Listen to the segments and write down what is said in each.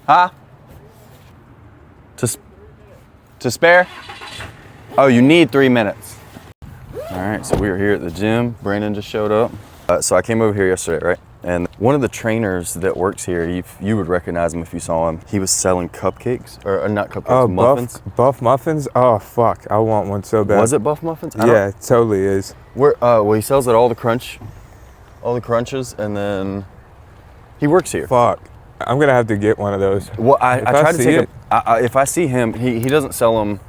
Huh? To spare? Oh, you need 3 minutes. All right, so we were here at the gym. Brandon just showed up. So I came over here yesterday, right? And one of the trainers that works here, you would recognize him if you saw him. He was selling cupcakes, or not cupcakes, muffins. Buff muffins? Oh, fuck. I want one so bad. Was it Buff Muffins? Yeah, it totally is. Well, he sells at all the crunches, and then he works here. Fuck. I'm going to have to get one of those. Well, I tried to take him. If I see him, he doesn't sell them.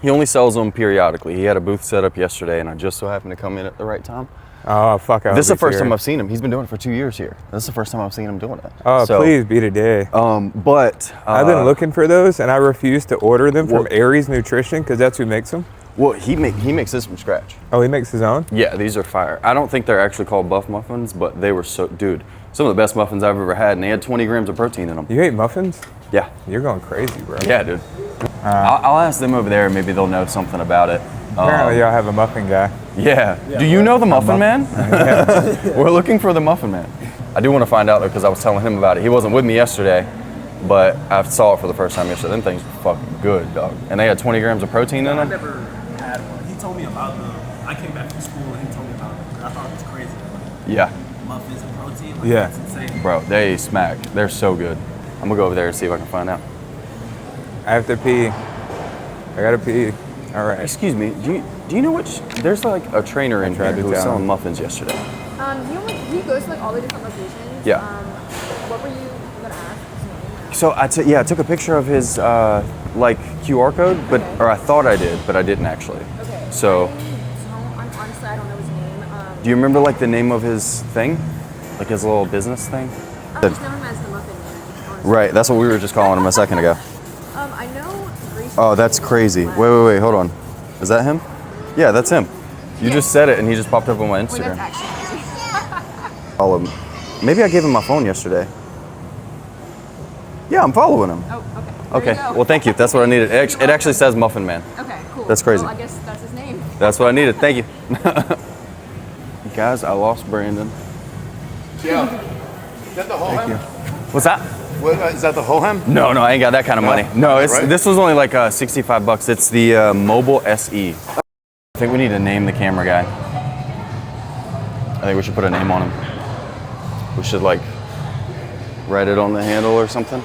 He only sells them periodically. He had a booth set up yesterday, and I just so happened to come in at the right time. Oh, fuck. This is the first time I've seen him. He's been doing it for 2 years here. This is the first time I've seen him doing it. Oh, so, please be today. But I've been looking for those, and I refuse to order them from Aries Nutrition because that's who makes them. Well, he makes this from scratch. Oh, he makes his own? Yeah, these are fire. I don't think they're actually called Buff Muffins, but they were dude, some of the best muffins I've ever had, and they had 20 grams of protein in them. You ate muffins? Yeah. You're going crazy, bro. Yeah, dude. I'll ask them over there. Maybe they'll know something about it. Apparently, y'all have a muffin guy. Yeah. Do you know the Muffin Man? Yeah. We're looking for the Muffin Man. I do want to find out, though, because I was telling him about it. He wasn't with me yesterday, but I saw it for the first time yesterday. Them things were fucking good, dog. And they had 20 grams of protein in them. I never had one. He told me about them. I came back from school and he told me about them. I thought it was crazy. Yeah. Muffins and protein. Yeah. That's insane. Bro, they smack. They're so good. I'm going to go over there and see if I can find out. I have to pee. I gotta pee. All right. Excuse me, do you know which, there's like a trainer in here who was selling muffins yesterday. He goes to like all the different locations. Yeah. What were you gonna ask? So I took a picture of his like QR code, but or I thought I did, but I didn't actually. Okay. So. Honestly, I don't know his name. Do you remember like the name of his thing, like his little business thing? I just know him as the Muffin Man. Honestly. Right, that's what we were just calling him a second ago. I know. Oh, that's crazy. Wait, hold on. Is that him? Yeah, that's him. You just said it and he just popped up on my Instagram. Wait, that's actually crazy. Follow him. Maybe I gave him my phone yesterday. Yeah, I'm following him. Oh, okay. Okay, well thank you. That's what I needed. It actually says Muffin Man. Okay, cool. That's crazy. Well, I guess that's his name. That's what I needed. Thank you. Guys, I lost Brandon. Yeah. Is that the whole ham? What's that? Is that the whole ham? No, I ain't got that kind of money. No, right? This was only like $65. It's the Mobile SE. I think we need to name the camera guy. I think we should put a name on him. We should like write it on the handle or something.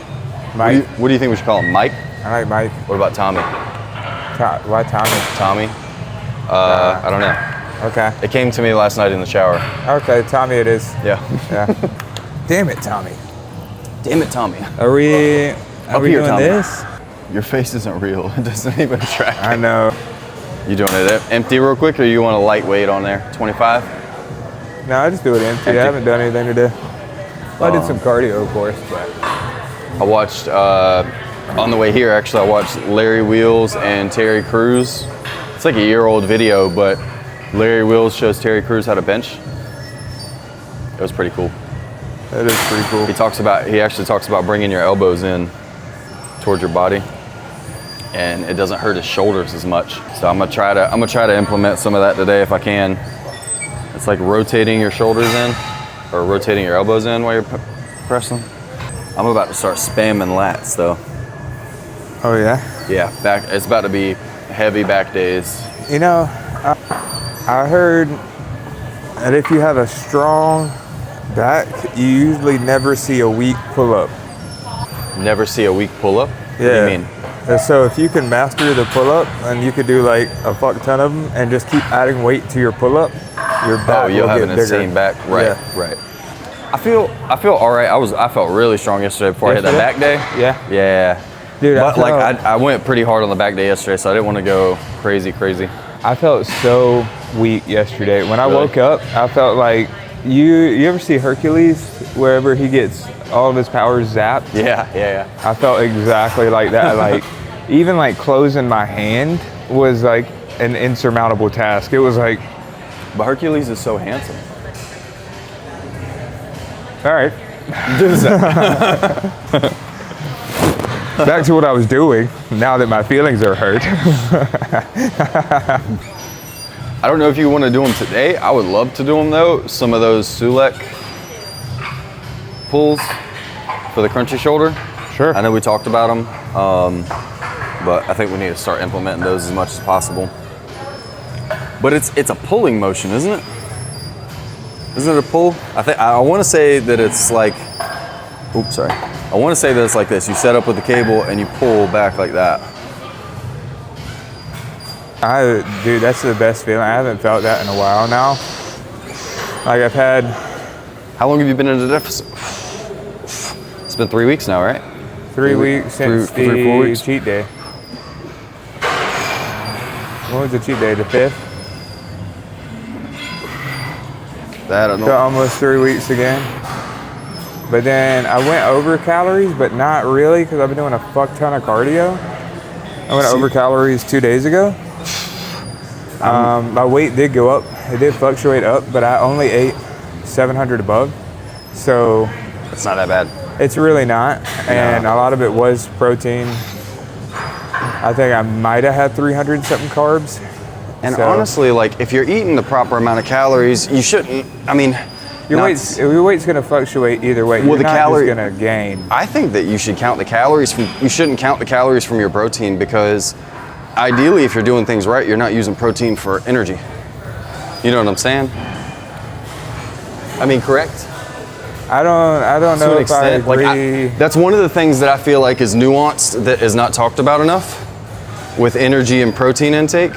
Mike. What do you think we should call him? Mike? I like Mike. What about Tommy? Why Tommy? Tommy? I don't know. Okay. It came to me last night in the shower. Okay, Tommy it is. Yeah. Yeah. Damn it, Tommy. Damn it, Tommy. Are we here, doing Tommy. this? Your face isn't real. It doesn't even track. I know. You doing it empty real quick, or you want a lightweight on there? 25? No, I just do it empty. I haven't done anything today. Well, I did some cardio, of course, but. I watched, on the way here, actually, I watched Larry Wheels and Terry Crews. It's like a year-old video, but Larry Wheels shows Terry Crews how to bench. It was pretty cool. That is pretty cool. He actually talks about bringing your elbows in towards your body, and it doesn't hurt his shoulders as much. So I'm gonna try to implement some of that today if I can. It's like rotating your shoulders in, or rotating your elbows in while you're pressing. I'm about to start spamming lats though. Oh yeah? Yeah, it's about to be heavy back days. You know, I heard that if you have a strong back, you usually never see a weak pull-up. Never see a weak pull-up? Yeah. What do you mean? And so if you can master the pull-up, and you could do like a fuck ton of them, and just keep adding weight to your pull-up, your back you'll will have get an bigger. insane back. Right, Yeah. right. I feel all right. I felt really strong yesterday before I hit that back day. Yeah. Yeah. Dude, but I went pretty hard on the back day yesterday, so I didn't want to go crazy. I felt so weak yesterday. When I Really? woke up, I felt like, you ever see Hercules, wherever he gets all of his powers zapped? Yeah. I felt exactly like that. Like, even like closing my hand was like an insurmountable task. It was like, But Hercules is so handsome. all right. Back to what I was doing, now that my feelings are hurt. I don't know if you want to do them today. I would love to do them though. Some of those Sulek pulls for the crunchy shoulder. Sure. I know we talked about them, but I think we need to start implementing those as much as possible. But it's a pulling motion, isn't it? Isn't it a pull? I want to say that it's like, oops, sorry. I want to say that it's like this. You set up with the cable and you pull back like that. Dude, that's the best feeling. I haven't felt that in a while now. Like I've had. How long have you been in a deficit? It's been 3 weeks now, right? 3 weeks since the 4 weeks? cheat day. When was the cheat day? The 5th? That I don't So know. almost 3 weeks again. But then I went over calories, but not really because I've been doing a fuck ton of cardio. I went over calories 2 days ago. My weight did go up. It did fluctuate up, but I only ate 700 above. So It's not that bad. it's really not. And a lot of it was protein. I think I might have had 300 something carbs. And So- honestly, like if you're eating the proper amount of calories, you shouldn't. I mean, Your not- weight's going to fluctuate either way. Well, You're the not calorie- just going to gain. I think that you should count the calories from. You shouldn't count the calories from your protein because, ideally, if you're doing things right, you're not using protein for energy. You know what I'm saying? I mean, correct? I don't To know an if I extent, like agree. that's one of the things that I feel like is nuanced that is not talked about enough with energy and protein intake.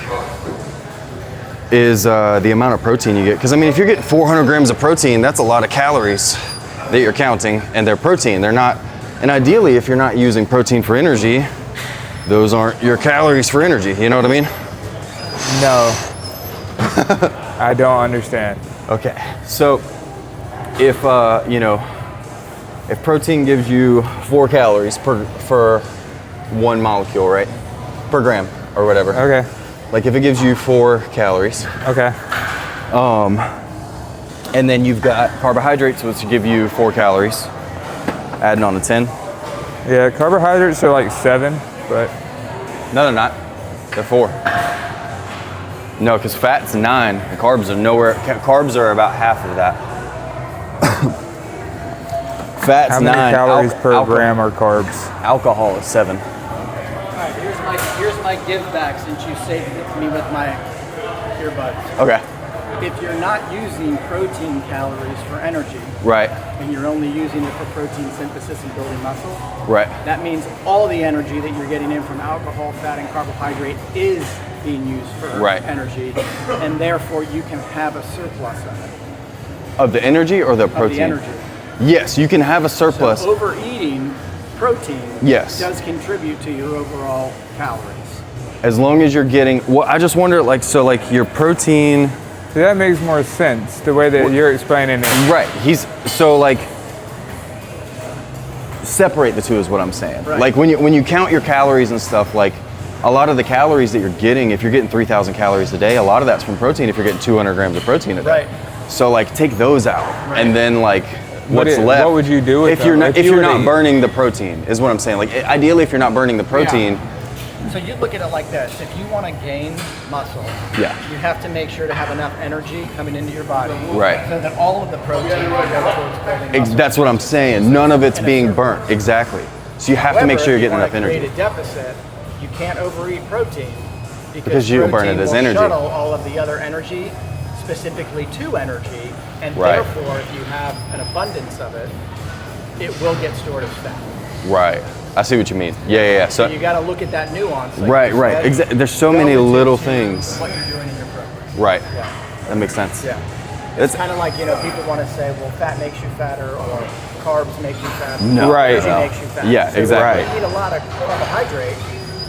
Is the amount of protein you get. Because I mean, if you're getting 400 grams of protein, that's a lot of calories that you're counting, and they're protein. They're not, and ideally, if you're not using protein for energy, those aren't your calories for energy. You know what I mean? No. I don't understand. Okay. So, if if protein gives you 4 calories for 1 molecule, right? Per gram or whatever. Okay. Like if it gives you 4 calories, Okay. and then you've got carbohydrates, which give you 4 calories, adding on to 10. Yeah, carbohydrates are like 7, but No, they're not. They're 4. No, because fat's 9, and carbs are nowhere. Carbs are about half of that. Fat's how many 9. calories per gram are carbs? Alcohol is 7. Alright, here's my give back since you saved it to me with my earbuds. Okay. If you're not using protein calories for energy Right. and you're only using it for protein synthesis and building muscle, Right. that means all the energy that you're getting in from alcohol, fat, and carbohydrate is being used for Right. energy, and therefore you can have a surplus of it, Of the energy or the of protein? the energy. Yes, you can have a surplus. So overeating protein Yes. does contribute to your overall calories. As long as you're getting. Well, I just wonder, like, so, like, your protein. See, that makes more sense the way that you're explaining it. Right. So like separate the two is what I'm saying. Right. Like when you count your calories and stuff, like a lot of the calories that you're getting, if you're getting 3,000 calories a day, a lot of that's from protein if you're getting 200 grams of protein a day. Right. So like take those out and then like what's What left. would you do with if you're them? not If if you you're were to not eat- burning the protein is what I'm saying. Like ideally if you're not burning the protein, So you look at it like this: if you want to gain muscle, Yeah. you have to make sure to have enough energy coming into your body, Right. So that all of the protein can go towards building muscle. that's what I'm saying. None of it's being burnt. Exactly. So you have to make However, sure you're if getting you enough wanna energy. create a deficit, you can't overeat protein Because you'll burn it protein as will energy. Shuttle all of the other energy specifically to energy, and Right. therefore, if you have an abundance of it, it will get stored as fat. Right. I see what you mean. Yeah. So you got to look at that nuance. like Right, you right. said, There's so many relative little to things. What you're doing in your program. Right. Yeah. That makes sense. Yeah. It's It's kind of like, people want to say, well, fat makes you fatter or carbs make you fatter. No. Right. Energy No. makes you fatter. Yeah, So exactly. if you eat a lot of carbohydrate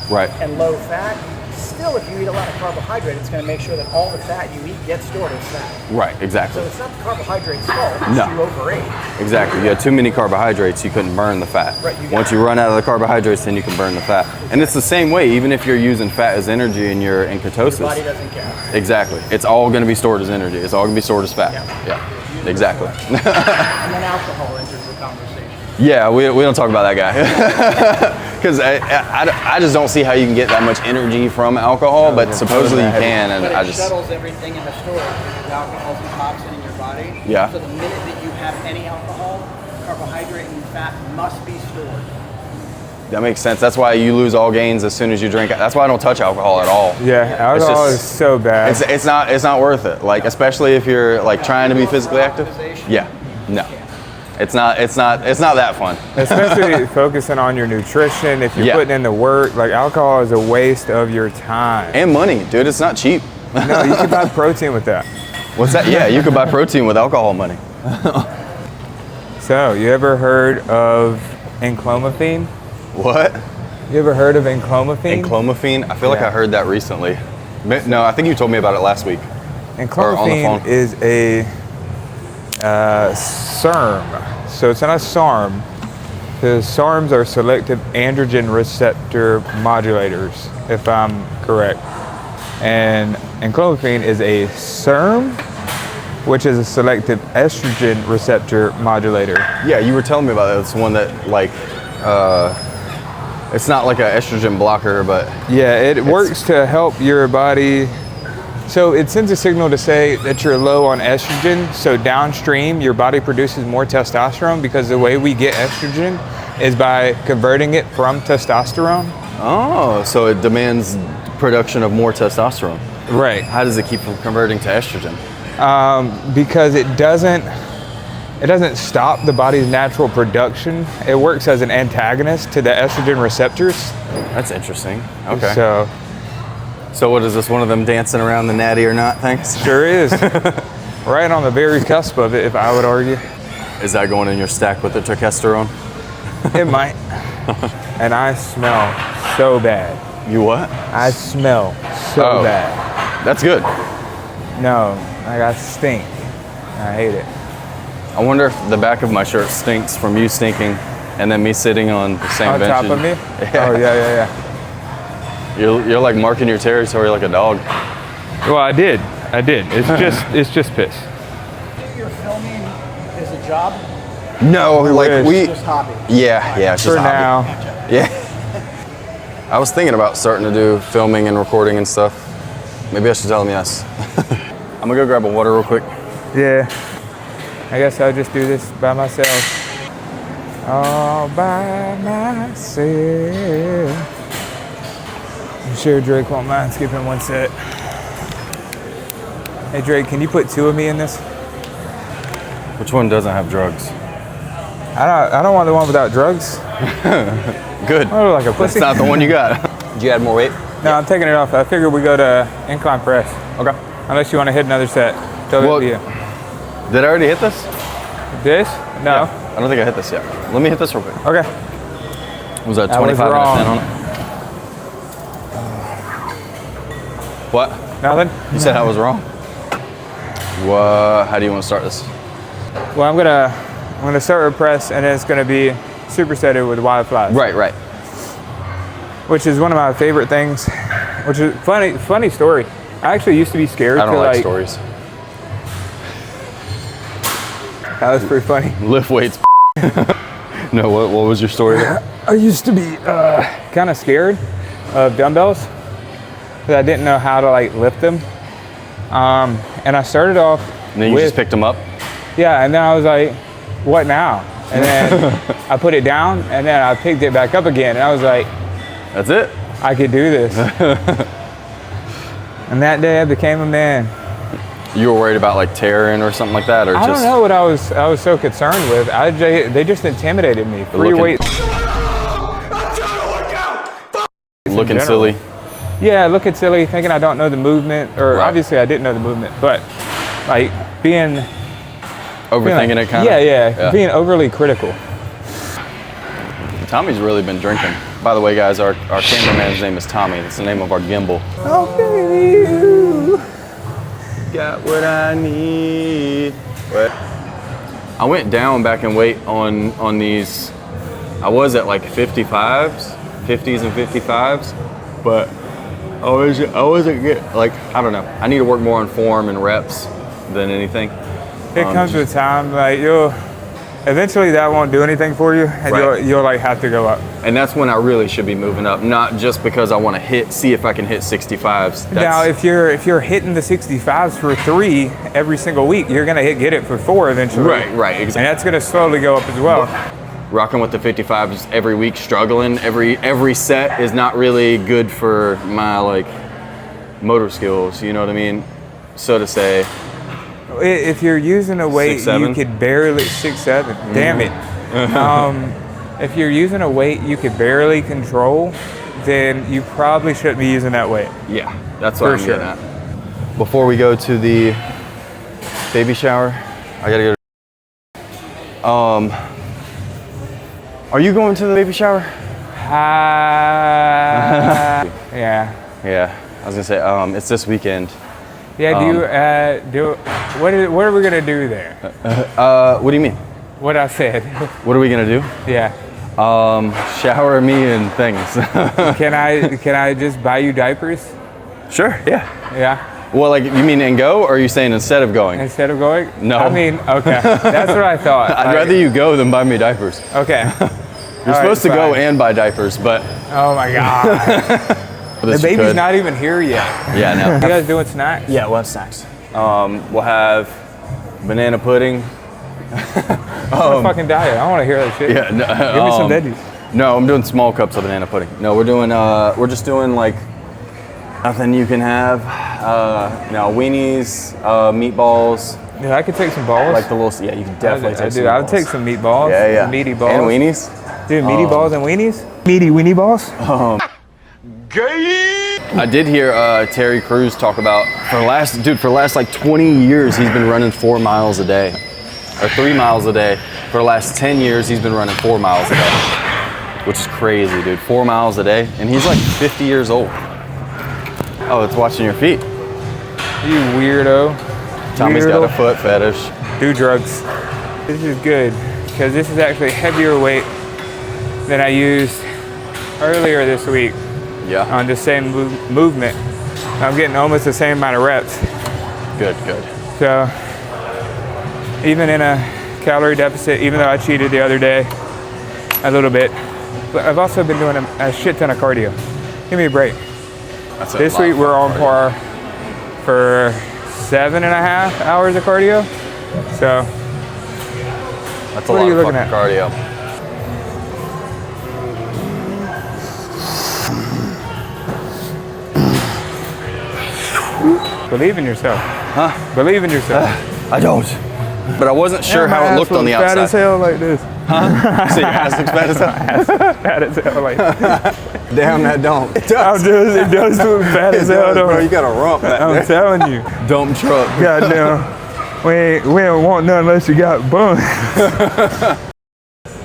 right. and low fat, still if you eat a lot of carbohydrate, it's going to make sure that all the fat you eat gets stored as fat. Right. So Exactly. it's not the carbohydrate's fault, it's No. you overate. Exactly. You had too many carbohydrates, you couldn't burn the fat. Right, you got Once it. you run out of the carbohydrates, then you can burn the fat. And it's the same way, even if you're using fat as energy and you're in Your ketosis. body doesn't care. Exactly. It's all going to be stored as energy. It's all going to be stored as fat. Yeah. Exactly. And then alcohol enters the conversation. Yeah, we don't talk about that guy. Because I just don't see how you can get that much energy from alcohol, but supposedly you can, and But I it just. shuttles everything in the storage because alcohol's a toxin in your body. Yeah. So the minute that you have any alcohol, carbohydrate and fat must be stored. That makes sense. That's why you lose all gains as soon as you drink. That's why I don't touch alcohol at all. Yeah, alcohol is so bad. It's not worth it. Like, especially if you're like trying to be physically active. Yeah, no, it's not that fun. Especially focusing on your nutrition. If you're putting in the work, like alcohol is a waste of your time and money, dude. It's not cheap. No, you can buy protein with that. What's that? Yeah, you could buy protein with alcohol money. So, you ever heard of enclomiphene? What? You ever heard of enclomiphene? Enclomiphene? I feel like I heard that recently. No, I think you told me about it last week. Enclomiphene is a SERM. So it's not a SARM. The SARMs are selective androgen receptor modulators, if I'm correct. And enclomiphene is a SERM, which is a selective estrogen receptor modulator. Yeah, you were telling me about that. It's one that like, it's not like an estrogen blocker, but yeah, it works to help your body. So it sends a signal to say that you're low on estrogen. So downstream, your body produces more testosterone because the way we get estrogen is by converting it from testosterone. Oh, so it demands production of more testosterone. Right. How does it keep from converting to estrogen? Because it doesn't stop the body's natural production. It works as an antagonist to the estrogen receptors. That's interesting. Okay. So what is this, one of them dancing around the natty or not things? Sure is. Right on the very cusp of it, if I would argue. Is that going in your stack with the testosterone? It might. And I smell so bad. You what? I smell so bad. That's good. No, I stink. I hate it. I wonder if the back of my shirt stinks from you stinking and then me sitting on the same On bench. top of me? Yeah. Oh, yeah. You're like marking your territory like a dog. Well, I did. It's just piss. Your filming is a job? No, like wish. Just hobby. Yeah, it's For just hobby. now. Yeah. I was thinking about starting to do filming and recording and stuff. Maybe I should tell them yes. I'm gonna go grab a water real quick. Yeah. I guess I'll just do this by myself. All by myself. I'm sure Drake won't mind skipping one set. Hey Drake, can you put 2 of me in this? Which one doesn't have drugs? I don't want the one without drugs. Good. Oh, like a pussy. That's not the one you got. Did you add more weight? No, I'm taking it off. I figured we go to incline press. Okay. Unless you want to hit another set. Totally up to you. Did I already hit this? This? No. Yeah, I don't think I hit this yet. Let me hit this real quick. Okay. Was that I 25 was and a 10 wrong. on it? What? Nothing? You said I was wrong. What? How do you want to start this? Well, I'm gonna start with press, and then it's gonna be supersetted with wide flies. Right. Which is one of my favorite things. Which is funny story. I actually used to be scared. I don't to like stories. That was pretty funny. Lift weights. No, what was your story? I used to be kind of scared of dumbbells because I didn't know how to like lift them. And I started off And then you just picked them up? Yeah, and then I was like, what now? And then I put it down, and then I picked it back up again, and I was like, that's it? I could do this. And that day I became a man. You were worried about like tearing or something like that, or I just don't know what I was so concerned with. They just intimidated me. Free Looking- weight. looking general. silly? Yeah, looking silly, thinking I don't know the movement, or Right. obviously I didn't know the movement, but like being Overthinking it kind of? Yeah, being overly critical. Tommy's really been drinking. By the way, guys, our cameraman's name is Tommy. That's the name of our gimbal. Oh, baby, you Got what I need. What? I went down back in weight on these. I was at like 50s and 55s, but I wasn't good. Like, I don't know. I need to work more on form and reps than anything. It comes with time, like eventually that won't do anything for you, and Right. you'll like have to go up. And that's when I really should be moving up, not just because I want to see if I can hit 65s. Now, if you're hitting the 65s for 3 every single week, you're gonna get it for 4 eventually. Right, exactly. And that's gonna slowly go up as well. rocking with the 55s every week, struggling. Every set is not really good for my like motor skills, you know what I mean? So to say. If you're using a weight 6'7"? you could barely 6'7". Damn it. If you're using a weight you could barely control, then you probably shouldn't be using that weight. Yeah, that's what For I'm sure. getting at. Before we go to the baby shower, I gotta go. Are you going to the baby shower? Yeah. Yeah, I was gonna say, it's this weekend. Yeah, what are we gonna do there? What do you mean? What I said. What are we gonna do? Yeah. Shower me and things. Can I just buy you diapers? Sure, yeah. Yeah. Well, like, you mean and go, or are you saying instead of going? Instead of going? No. I mean, okay. That's what I thought. I'd rather you go than buy me diapers. Okay. You're supposed to go and buy diapers, but Oh my god. The baby's not even here yet. Yeah, no. You guys doing snacks? Yeah, we'll have snacks. We'll have banana pudding. On a fucking diet. I want to hear that shit. Yeah, no, Give me some veggies. No, I'm doing small cups of banana pudding. No, we're just doing like nothing you can have. No, weenies, meatballs. Yeah, I could take some balls. Like the little, yeah, you can definitely take some I'll meatballs. take some meatballs. Yeah, yeah. Meaty balls. And weenies. Dude, meaty balls and weenies? Meaty weenie balls? I did hear Terry Crews talk about for the last like 20 years he's been running 4 miles a day, or 3 miles a day. For the last 10 years he's been running 4 miles a day, which is crazy, dude. 4 miles a day, and he's like 50 years old. Oh, it's watching your feet. You weirdo. Tommy's got a foot fetish. Do drugs. This is good because this is actually heavier weight than I used earlier this week Yeah. on the same movement. I'm getting almost the same amount of reps. Good, good. So even in a calorie deficit, even though I cheated the other day a little bit, but I've also been doing a shit ton of cardio. Give me a break. That's This week we're on par for 7.5 hours of cardio. So That's a what lot are you of looking fucking at? cardio. Believe in yourself. Huh? Believe in yourself. I don't. But I wasn't sure Yeah, my how it ass looked on the looks fat as outside. hell like this. So your ass looks fat as hell? Fat as hell like this. Damn, that don't. It It does look fat as hell, bro. don't You it? got a rump back I'm there. telling you. Dump truck. Goddamn. We don't want none unless you got buns.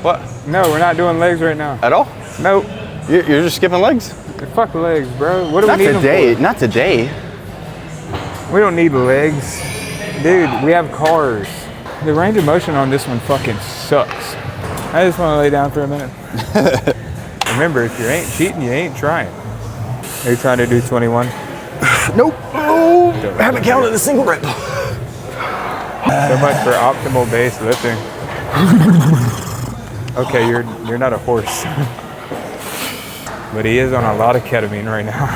What? No, we're not doing legs right now. At all? Nope. You're just skipping legs? Fuck legs, bro. What do Not we need them today. Not today. for? We don't need legs. Dude, we have cars. The range of motion on this one fucking sucks. I just want to lay down for a minute. Remember, if you ain't cheating, you ain't trying. Are you trying to do 21? Nope. Oh, haven't counted a single rep. So much for optimal base lifting. Okay, you're not a horse. But he is on a lot of ketamine right now.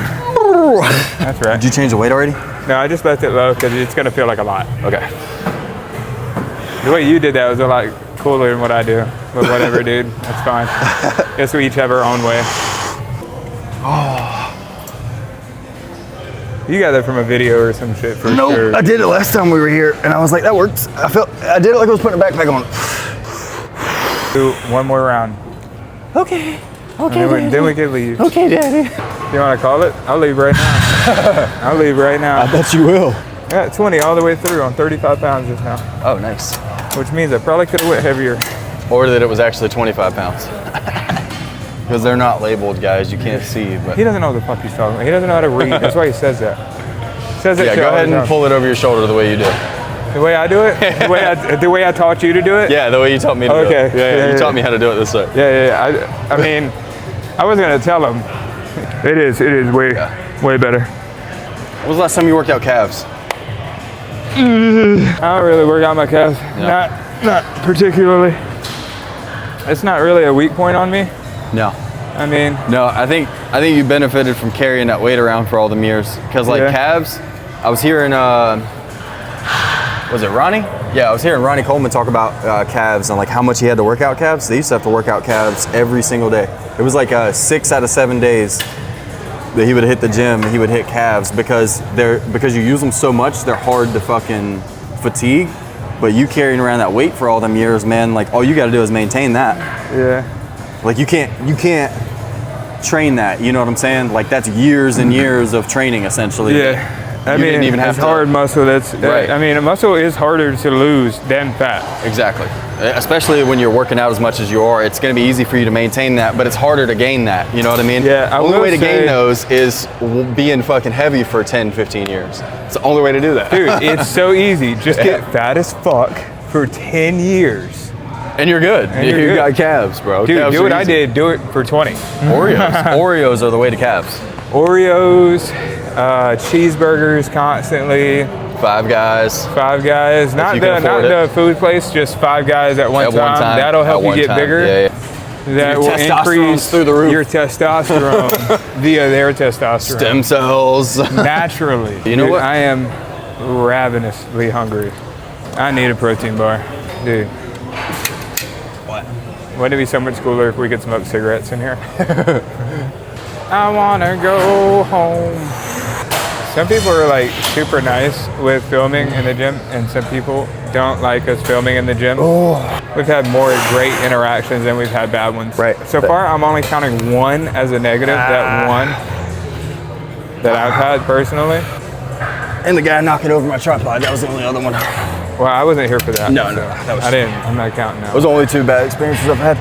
That's right. Did you change the weight already? No, I just left it low because it's gonna feel like a lot. Okay. The way you did that was a lot cooler than what I do. But whatever, dude. That's fine. Guess we each have our own way. You got that from a video or some shit for Nope. sure. I did it last time we were here, and I was like, that works. I did it like I was putting a backpack on. Do one more round. Okay. And then we can leave. Okay, Daddy. You want to call it? I'll leave right now. I'll leave right now. I bet you will. Yeah, 20 all the way through on 35 pounds just now. Oh, nice. Which means I probably could have went heavier. Or that it was actually 25 pounds. Because they're not labeled, guys. You can't see. But He doesn't know what the fuck he's talking about. He doesn't know how to read. That's why he says that. He says that yeah, shit go all the ahead and time. pull it over your shoulder the way you did. The way I do it? The way I taught you to do it? Yeah, the way you taught me to do Okay. it. Yeah, Yeah, you yeah. taught me how to do it this way. Yeah. I mean, I wasn't gonna tell him. It is way better. When was the last time you worked out calves? I don't really work out my calves. Not particularly. It's not really a weak point on me. No. I mean, No, I think you benefited from carrying that weight around for all the years. Because like Yeah. calves, I was hearing, was it Ronnie? Yeah, I was hearing Ronnie Coleman talk about calves and like how much he had to work out calves. They used to have to work out calves every single day. It was like 6 out of 7 days that he would hit the gym and he would hit calves because you use them so much, they're hard to fucking fatigue. But you carrying around that weight for all them years, man, like all you got to do is maintain that. Yeah. Like you can't train that, you know what I'm saying? Like that's years and years of training essentially. Yeah. I You mean, didn't even have it's to- hard muscle. That's Right. I mean, a muscle is harder to lose than fat. Exactly. Especially when you're working out as much as you are, it's going to be easy for you to maintain that, but it's harder to gain that. You know what I mean? Yeah, I The only will way to gain say- those is being fucking heavy for 10, 15 years. It's the only way to do that. Dude, it's so easy. Just get fat as fuck for 10 years. And you're good. And you you're good. got calves, bro. Dude, Calves do are what I easy. did. Do it for 20. Oreos. Oreos are the way to calves. Oreos, cheeseburgers constantly. Five Guys. Five Guys, not you can afford the food place, just Five Guys at one At time. one time. That'll help At you one get time. bigger. Yeah, yeah. That Your will testosterone's increase through the roof. your testosterone via their testosterone. Stem cells. Naturally. You know Dude, what? I am ravenously hungry. I need a protein bar. Dude. What? Wouldn't it be so much cooler if we could smoke cigarettes in here? I wanna go home. Some people are like super nice with filming in the gym, and some people don't like us filming in the gym. We've had more great interactions than we've had bad ones. Right. So far, I'm only counting one as a negative, that one that I've had personally. And the guy knocking over my tripod, that was the only other one. Well, I wasn't here for that. No, so that was- I didn't. I'm not counting now. Those are only 2 bad experiences I've had.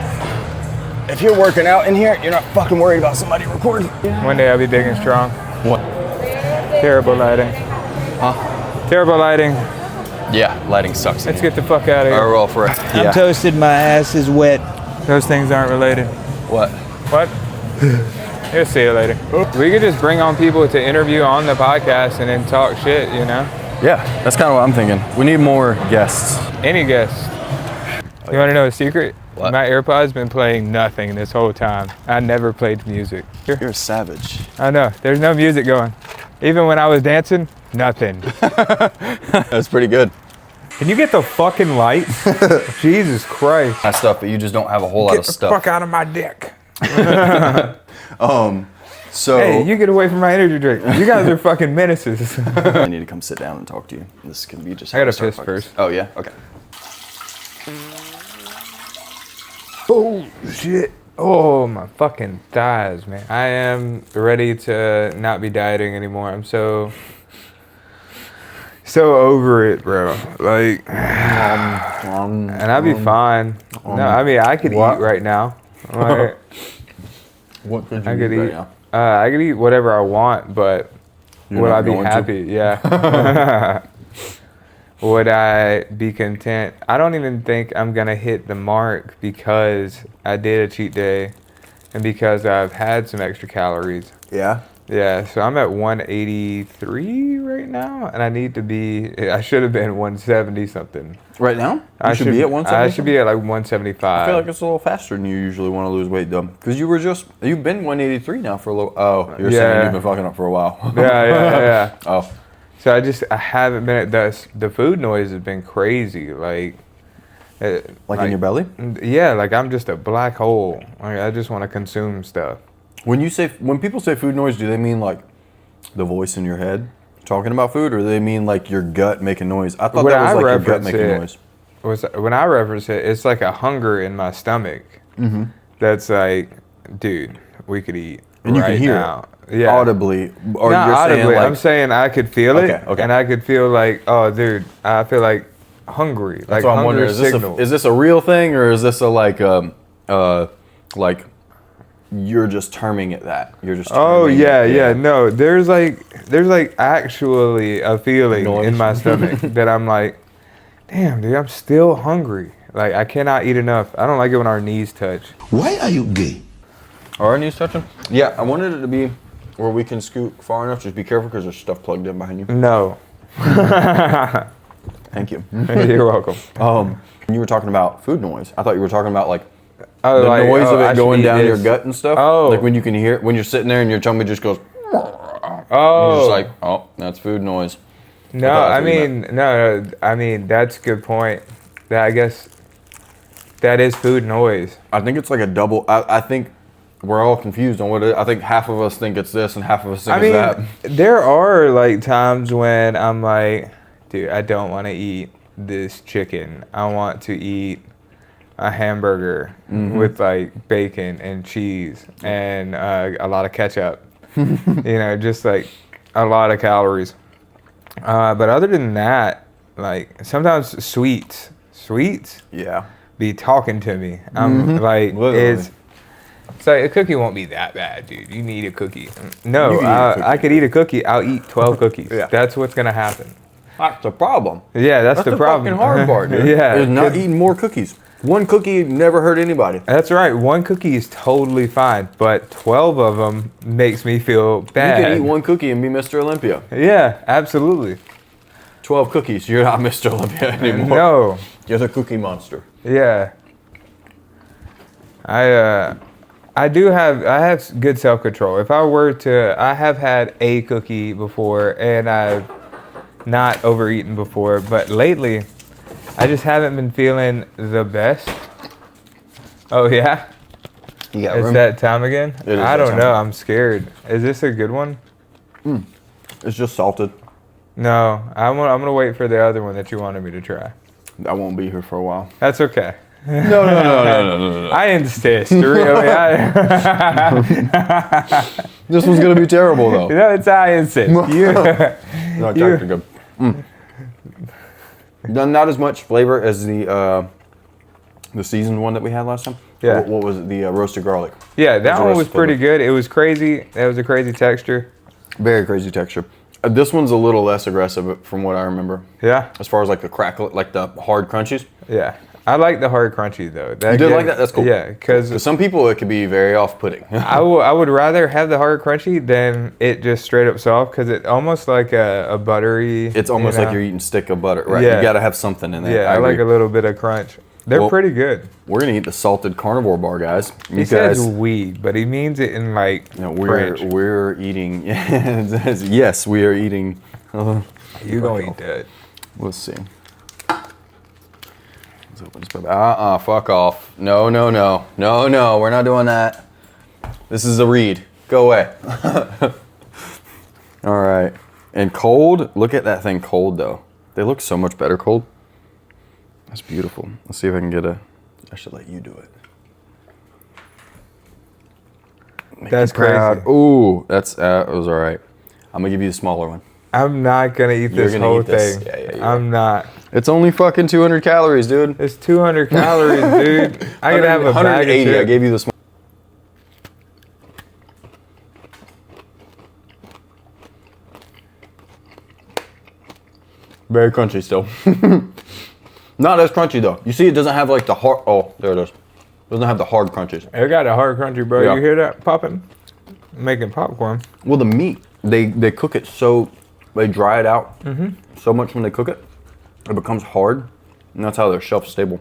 If you're working out in here, you're not fucking worried about somebody recording. One day I'll be big and strong. What? Terrible lighting. Huh? Terrible lighting. Yeah, lighting sucks. Let's get the fuck out of here. Or roll for it. I'm toasted. My ass is wet. Those things aren't related. What? What? You'll see you later. We could just bring on people to interview on the podcast and then talk shit, you know? Yeah, that's kind of what I'm thinking. We need more guests. Any guest. You want to know a secret? What? My AirPod's been playing nothing this whole time. I never played music. Here. You're a savage. I know. There's no music going. Even when I was dancing, nothing. That's pretty good. Can you get the fucking light? Jesus Christ. That stuff, but you just don't have a whole lot Get of the stuff. fuck out of my dick. So Hey, you get away from my energy drink. You guys are fucking menaces. I need to come sit down and talk to you. This can be just. I gotta how we piss start first. podcasts. Oh yeah. Okay. Oh shit. Oh my fucking thighs, man. I am ready to not be dieting anymore. I'm so over it, bro. Like and I'd be fine. No, I mean I could What? eat right now. Like, What could you I could eat right eat. now? I could eat whatever I want, but You're would not I be going to? happy? Yeah. Would I be content? I don't even think I'm gonna hit the mark because I did a cheat day and because I've had some extra calories. Yeah. Yeah, so I'm at 183 right now, and I need to be. I should have been 170 something. Right now? You I should be at 170. I should be at like 175. I feel like it's a little faster than you usually want to lose weight, though. Because you've been 183 now for a little. Oh, you're saying Yeah. you've been fucking up for a while. yeah. Oh. So I haven't been at the food noise has been crazy. Like in your belly? Yeah, like I'm just a black hole. Like I just want to consume stuff. When people say food noise, do they mean like the voice in your head talking about food, or do they mean like your gut making noise? I thought When that was I like your gut reference making it- noise. When I reference it, it's like a hunger in my stomach. Mm-hmm. That's like, dude, we could eat And you right can hear now. it Yeah. audibly. Or Not you're audibly. saying like, I'm saying I could feel it, Okay. and I could feel like, oh, dude, I feel like hungry. that's Like what I'm hunger wondering. signal. Is this a real thing, or is this a like you're just terming it that? You're just Oh terming yeah. it, No, there's like actually a feeling Noise. in my stomach that I'm like, damn, dude, I'm still hungry. Like I cannot eat enough. I don't like it when our knees touch. Why are you gay? Are our knees touching? Yeah, I wanted it to be where we can scoot far enough. Just be careful because there's stuff plugged in behind you. No. Thank you. You're welcome. When you were talking about food noise, I thought you were talking about like Oh, the like, noise of I it should going eat down your this. gut and stuff. Oh. Like when you can hear it, when you're sitting there and your tummy just goes. Oh. You're just like, oh, that's food noise. No, thought I that's what you mean, no, I mean, that's a good point. That I guess that is food noise. I think it's like a double. I think we're all confused on what it is. I think half of us think it's this and half of us think I mean, it's that. there are like times when I'm like, dude, I don't want to eat this chicken. I want to eat a hamburger with like bacon and cheese and a lot of ketchup. Just like a lot of calories. But other than that, like sometimes sweets Yeah. be talking to me. I'm like, Literally. it's like a cookie won't be that bad, dude. You need a cookie. No, You can eat a cookie. I could eat a cookie. I'll eat 12 cookies. Yeah. That's what's gonna happen. That's the problem. Yeah, that's the problem. fucking hard part, dude. Yeah, Is not 'cause- eating more cookies. One cookie never hurt anybody. That's right. One cookie is totally fine, but 12 of them makes me feel bad. You can eat one cookie and be Mr. Olympia. Yeah, absolutely. 12 cookies, you're not Mr. Olympia anymore. No. You're the cookie monster. Yeah. I have good self-control. If I were to, I have had a cookie before and I've not overeaten before, but lately I just haven't been feeling the best. Oh yeah? You got It's room? that time again? It is I that don't time. know. I'm scared. Is this a good one? It's just salted. No. I'm gonna wait for the other one that you wanted me to try. I won't be here for a while. That's okay. No. I insist. Really, This one's gonna be terrible though. it's I insist. You, No, it's actually good. Not as much flavor as the seasoned one that we had last time. Yeah. What was it? The roasted garlic. yeah, that the one rest was of pretty it. good. It was crazy. That was a crazy texture. Very crazy texture. This one's a little less aggressive from what I remember. Yeah, As far as like the crackle, like the hard crunchies. yeah. I like the hard crunchy though. You did like that? That's cool. Yeah, because For some people, it could be very off-putting. I would rather have the hard crunchy than it just straight up soft because it almost like a buttery. It's almost you like know? you're eating stick of butter, right? Yeah. You got to have something in there. Yeah, I like agree. a little bit of crunch. They're Well, pretty good. We're gonna eat the salted carnivore bar, guys. He says weed, but he means it in like No, French. we're eating. Yes, we are eating. You gonna eat that? Let's see. Fuck off. No, we're not doing that. This is a read. Go away. All right. And cold, look at that thing cold though. They look so much better cold. That's beautiful. Let's see if I can get I should let you do it. Make That's you proud. crazy. Ooh, that was all right. I'm gonna give you the smaller one. I'm not gonna eat You're this gonna whole eat this. thing. Yeah, you're I'm not. It's only fucking 200 calories, dude. It's 200 calories, dude. I could have a bag of 180. I chips. gave you the small. Very crunchy still. Not as crunchy though. You see, it doesn't have like the hard. Oh, there it is. Doesn't have the hard crunches. I got a hard crunchy, bro. Yeah. You hear that popping? Making popcorn. Well, the meat they cook it so they dry it out so much when they cook it, it becomes hard, and that's how they're shelf stable.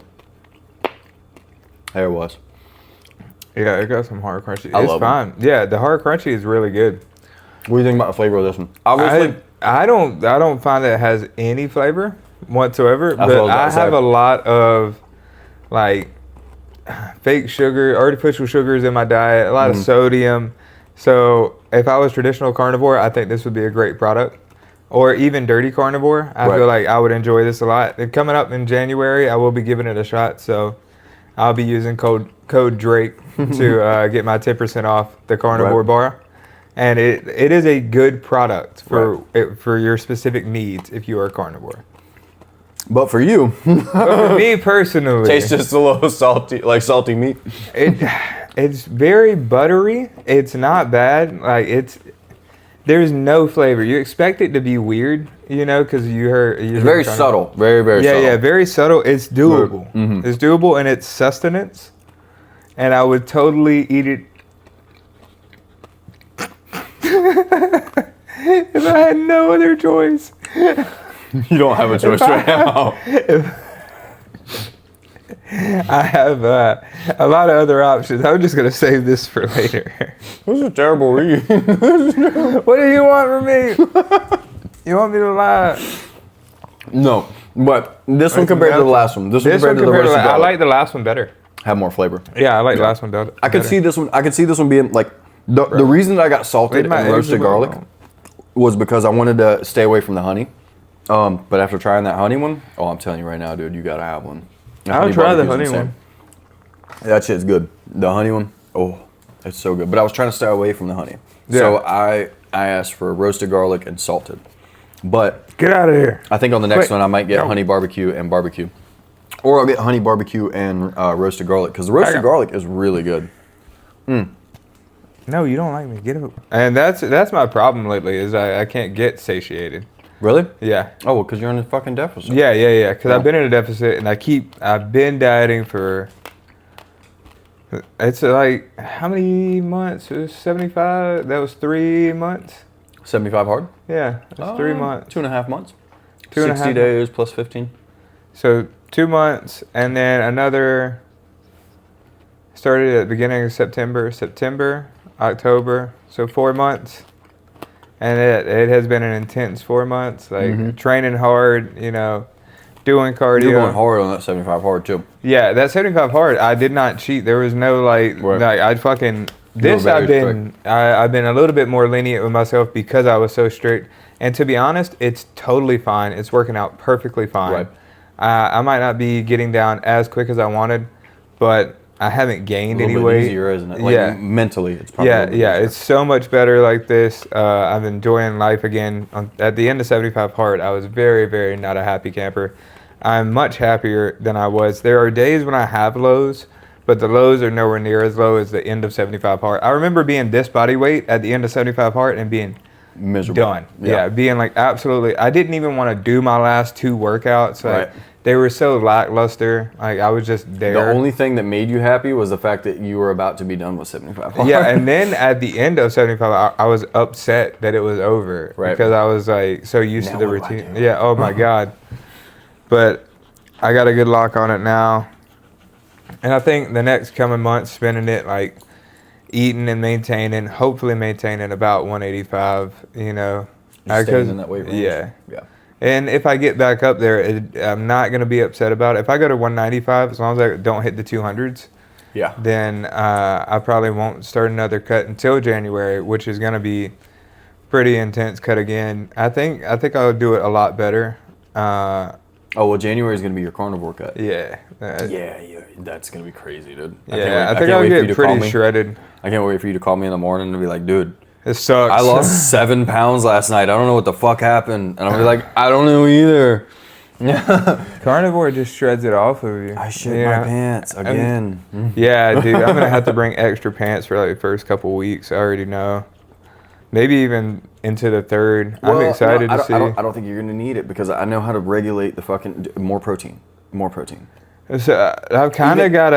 There it was. Yeah, it got some hard crunchy. I It's love 'em. fine. Yeah, the hard crunchy is really good. What do you think about the flavor of this one? Obviously, I don't find that it has any flavor whatsoever. That's But what I was I about to have say. a lot of like fake sugar, artificial sugars in my diet, a lot of sodium. So if I was traditional carnivore, I think this would be a great product. Or even dirty carnivore, I Right. feel like I would enjoy this a lot. They're coming up in January. I will be giving it a shot. So I'll be using code Drake to get my 10% off the carnivore Right. bar. And it is a good product for your specific needs if you are a carnivore. but for you, But for me personally, tastes just a little salty, like salty meat. it's very buttery. It's not bad. Like there's no flavor. You expect it to be weird, because It's very subtle, very Yeah, subtle. yeah, very subtle. It's doable. Mhm. It's doable, and it's sustenance. And I would totally eat it if I had no other choice. You don't have a choice right now. I have a lot of other options. I'm just gonna save this for later. This is a terrible read. What do you want from me? You want me to lie? No, but this one Like compared to the melted. last one. This one This compared one to the compared to roasted I garlic like the last one better. had more flavor. Yeah, I like the last one better. I could see this one. I could see this one being like the reason that I got salted Made my and eggs roasted a little garlic wrong. was because I wanted to stay away from the honey. But after trying that honey one, oh, I'm telling you right now, dude, you gotta have one. The I'll try the honey barbecue's one. insane. That shit's good. The honey one, oh, it's so good. But I was trying to stay away from the honey, Yeah. so I asked for roasted garlic and salted. But Get out of here. I think on the next Quick. one I might get Go. honey barbecue and barbecue, or I'll get honey barbecue and roasted garlic because the roasted got- garlic is really good. No, you don't like me. Get up. And that's my problem lately is I can't get satiated. Really? Yeah. Oh, well, because you're in a fucking deficit. Yeah. Because I've been in a deficit and I've been dieting for. It's like how many months? It was 75. That was 3 months. 75 hard? Yeah, that's 3 months. 2.5 months. 2.5 60 days plus 15. So 2 months, and then another. Started at the beginning of September, October. So 4 months, and it has been an intense 4 months. Like training hard, doing cardio. You're going hard on that 75 hard too. Yeah, that 75 hard. I did not cheat. There was no Right. I'd fucking. This very I've been a little bit more lenient with myself because I was so strict. And to be honest, it's totally fine. It's working out perfectly fine. Right. I might not be getting down as quick as I wanted, but I haven't gained A any little bit weight. easier, isn't it? Like Yeah. mentally, it's probably a Yeah, little bit yeah, easier. it's so much better like this. I'm enjoying life again. At the end of 75 hard, I was very, very not a happy camper. I'm much happier than I was. There are days when I have lows, but the lows are nowhere near as low as the end of 75 hard. I remember being this body weight at the end of 75 hard and being miserable. done. Yeah, being like absolutely. I didn't even want to do my last 2 workouts. Like, Right. They were so lackluster. Like I was just there. The only thing that made you happy was the fact that you were about to be done with 75 hard. Yeah, and then at the end of 75, I was upset that it was over Right. because I was like so used Now to the what do I routine. do? Yeah, oh my God. But I got a good lock on it now. And I think the next coming months, spending it like eating and maintaining, hopefully maintaining about 185, Just staying in that weight range. Yeah. Yeah. And if I get back up there, I'm not going to be upset about it. If I go to 195, as long as I don't hit the 200s, Yeah. then I probably won't start another cut until January, which is going to be pretty intense cut again. I think I'll do it a lot better. Oh, well, January is going to be your carnivore cut. Yeah. Yeah, that's going to be crazy, dude. Yeah, I think I'll get pretty shredded. I can't wait for you to call me in the morning and be like, dude, It sucks. I lost 7 pounds last night. I don't know what the fuck happened. And I'm like, I don't know either. Carnivore just shreds it off of you. I shit my pants again. Yeah, dude, I'm gonna have to bring extra pants for like the first couple weeks. I already know. Maybe even into the third. I'm excited to see. I don't think you're gonna need it because I know how to regulate the fucking more protein. More protein. So I've kind of got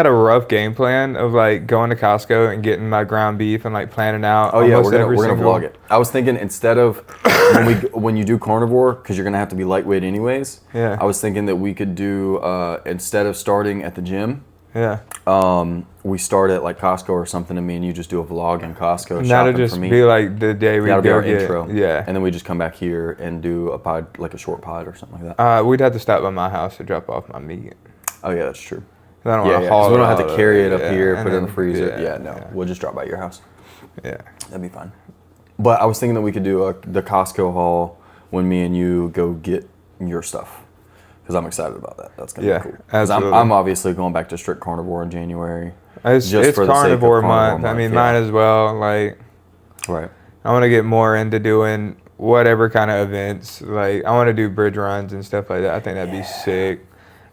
a rough game plan of like going to Costco and getting my ground beef and like planning out. Oh yeah, almost we're gonna single- vlog it. I was thinking instead of when you do carnivore, because you're gonna have to be lightweight anyways. Yeah. I was thinking that we could do instead of starting at the gym, Yeah. we start at like Costco or something, and me and you just do a vlog in Costco. And that'll shopping just for me. be like the day we That'll be go our get. intro. Yeah. And then we just come back here and do a pod, like a short pod or something like that. We'd have to stop by my house to drop off my meat. Oh yeah, that's true. 'Cause I don't Yeah, want yeah. to haul 'cause we don't it have all to carry it up yeah, here, and put it in the then- freezer. Yeah, no, yeah. we'll just drop by your house. Yeah. That'd be fine. But I was thinking that we could do the Costco haul when me and you go get your stuff. Because I'm excited about that. That's going to be cool. Because absolutely. I'm obviously going back to strict carnivore in January. It's just for the sake of carnivore carnivore month. I mean, yeah. might as well. Like, Right. I want to get more into doing whatever kind of events. Like, I want to do bridge runs and stuff like that. I think that'd be sick.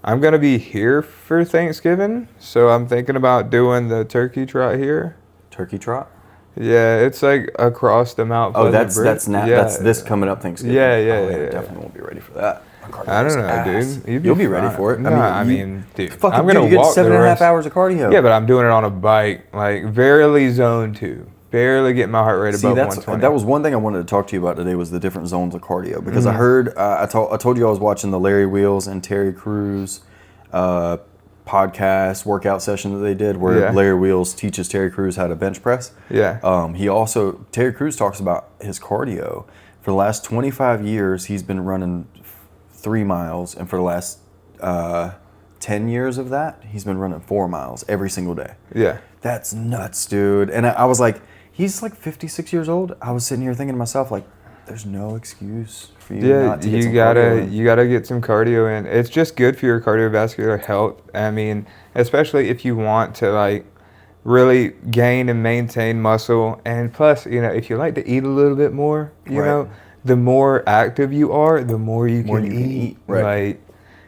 I'm going to be here for Thanksgiving, so I'm thinking about doing the turkey trot here. Turkey trot? Yeah, it's like across the Mount Oh, Pleasant Bridge. that's this coming up Thanksgiving. Yeah, yeah, Oh, yeah, I yeah. definitely won't be ready for that. I don't know, dude. You'll be ready for it. No, I mean, dude, Fucking I'm gonna you get walk 7.5 the rest. hours of cardio. Yeah, but I'm doing it on a bike, like barely zone 2, barely getting my heart rate above 120. That was one thing I wanted to talk to you about today was the different zones of cardio because Mm-hmm. I heard I told you I was watching the Larry Wheels and Terry Crews podcast workout session that they did where Yeah. Larry Wheels teaches Terry Crews how to bench press. Yeah. Terry Crews talks about his cardio For the last 25 years, he's been running 3 miles, and for the last 10 years of that, he's been running 4 miles every single day. Yeah. That's nuts, dude. And I was like, he's like 56 years old. I was sitting here thinking to myself, like, there's no excuse for you not to get some cardio in. You gotta get some cardio in. It's just good for your cardiovascular health. I mean, especially if you want to like really gain and maintain muscle. And plus, you know, if you like to eat a little bit more, you know, the more active you are, the more you can eat. Right. Like,